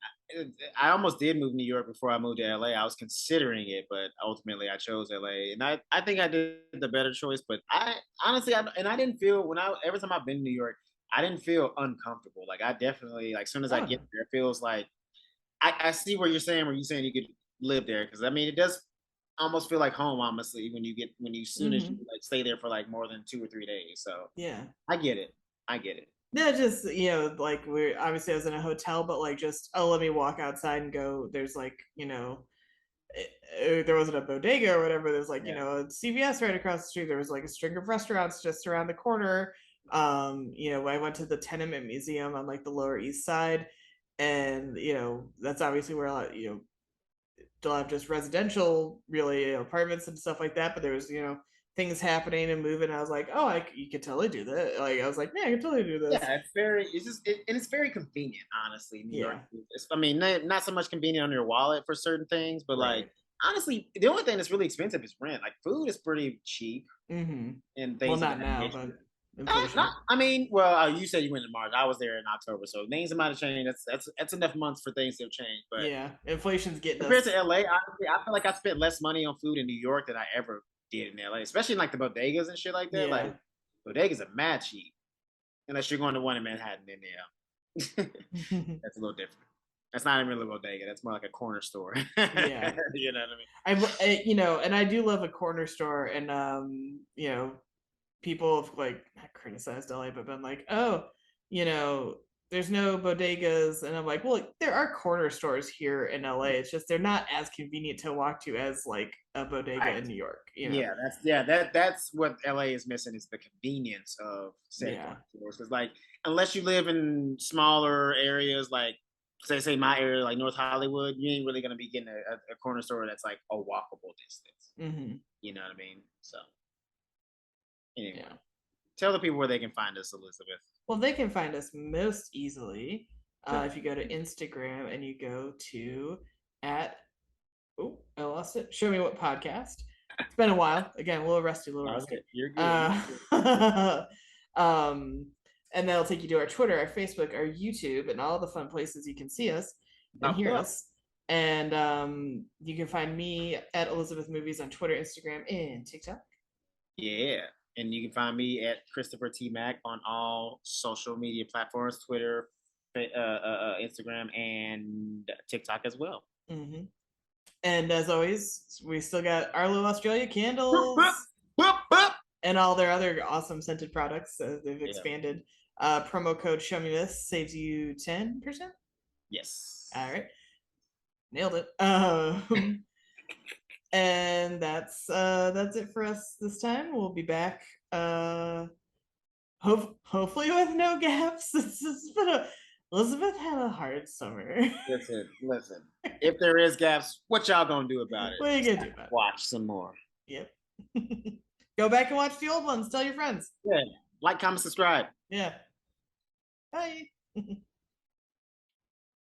I almost did move to New York before I moved to LA. I was considering it, but ultimately I chose LA, and I think I did the better choice. But I honestly, I didn't feel every time I've been to New York, I didn't feel uncomfortable. Like I definitely like as soon as I get
Oh,
there, it feels like I see what you're saying. Where you're saying you could live there because I mean it does almost feel like home, honestly, when you soon as you
mm-hmm.
like stay there for like more than 2 or 3 days. So
Yeah.
I get it. I get it.
No, just like we're obviously I was in a hotel, but like just let me walk outside and go. There's like there wasn't a bodega or whatever. There's like
Yeah.
a CVS right across the street. There was like a string of restaurants just around the corner. I went to the Tenement Museum on like the Lower East Side, and that's obviously where a lot still have just residential, really apartments and stuff like that. But there was things happening and moving. I was like, oh, you could totally do that. Like I was like, yeah, I could totally do this.
Yeah, and it's very convenient, honestly. New York,
Yeah,
I mean, not so much convenient on your wallet for certain things, but like
right.
honestly, the only thing that's really expensive is rent. Like food is pretty cheap
Mm-hmm.
and
Well,
things of
not
that
now, but
nature. Not,
inflation.
I mean, well, you said you went in March. I was there in October, so things might have changed. That's enough months for things to have changed. But
Yeah, inflation's getting
compared to
us.
LA, honestly, I feel like I spent less money on food in New York than I ever did in LA, especially in like the bodegas and shit like that. Like
Yeah.
bodegas are mad cheap unless you're going to one in Manhattan. Then yeah, that's a little different. That's not even really a bodega. That's more like a corner store.
Yeah.
You know what I mean?
And I do love a corner store, and people have like not criticized LA, but been like, oh, you know, there's no bodegas, and I'm like, well, like, there are corner stores here in LA. It's just they're not as convenient to walk to as like a bodega
Right.
in New York.
That's what LA is missing is the convenience of said
Yeah,
corner stores. Because like unless you live in smaller areas like say my area like North Hollywood, you ain't really gonna be getting a corner store that's like a walkable distance.
mm-hmm.
You know what I mean? So anyway,
Yeah.
tell the people where they can find us, Elizabeth.
Well, they can find us most easily
Go ahead.
if you go to Instagram and you go to at oh, I lost it. Show me what podcast. It's been a while. Again, a little rusty, a little
Okay,
rusty.
you're good. You're
Uh,
good.
um, and that'll take you to our Twitter, our Facebook, our YouTube, and all the fun places you can see us and
Up,
hear
up.
us. And you can find me at Elizabeth Movies on Twitter, Instagram, and TikTok.
Yeah. And you can find me at Christopher T. Mack on all social media platforms, Twitter, Instagram, and TikTok as well.
Mm-hmm. And as always, we still got Arlo Australia
Boop, boop,
candles
boop, boop.
and all their other awesome scented products. They've
Yeah.
expanded. Promo code Show Me This saves you 10%. All
Yes.
right, nailed it. And that's it for us this time. We'll be back. Hopefully with no gaps. It's been Elizabeth had a hard summer.
Listen. If there is gaps, what y'all gonna do about it?
What are you gonna do about
Watch some more.
it? Yep. Go back and watch the old ones. Tell your friends.
Yeah. Like, comment, subscribe.
Yeah. Bye.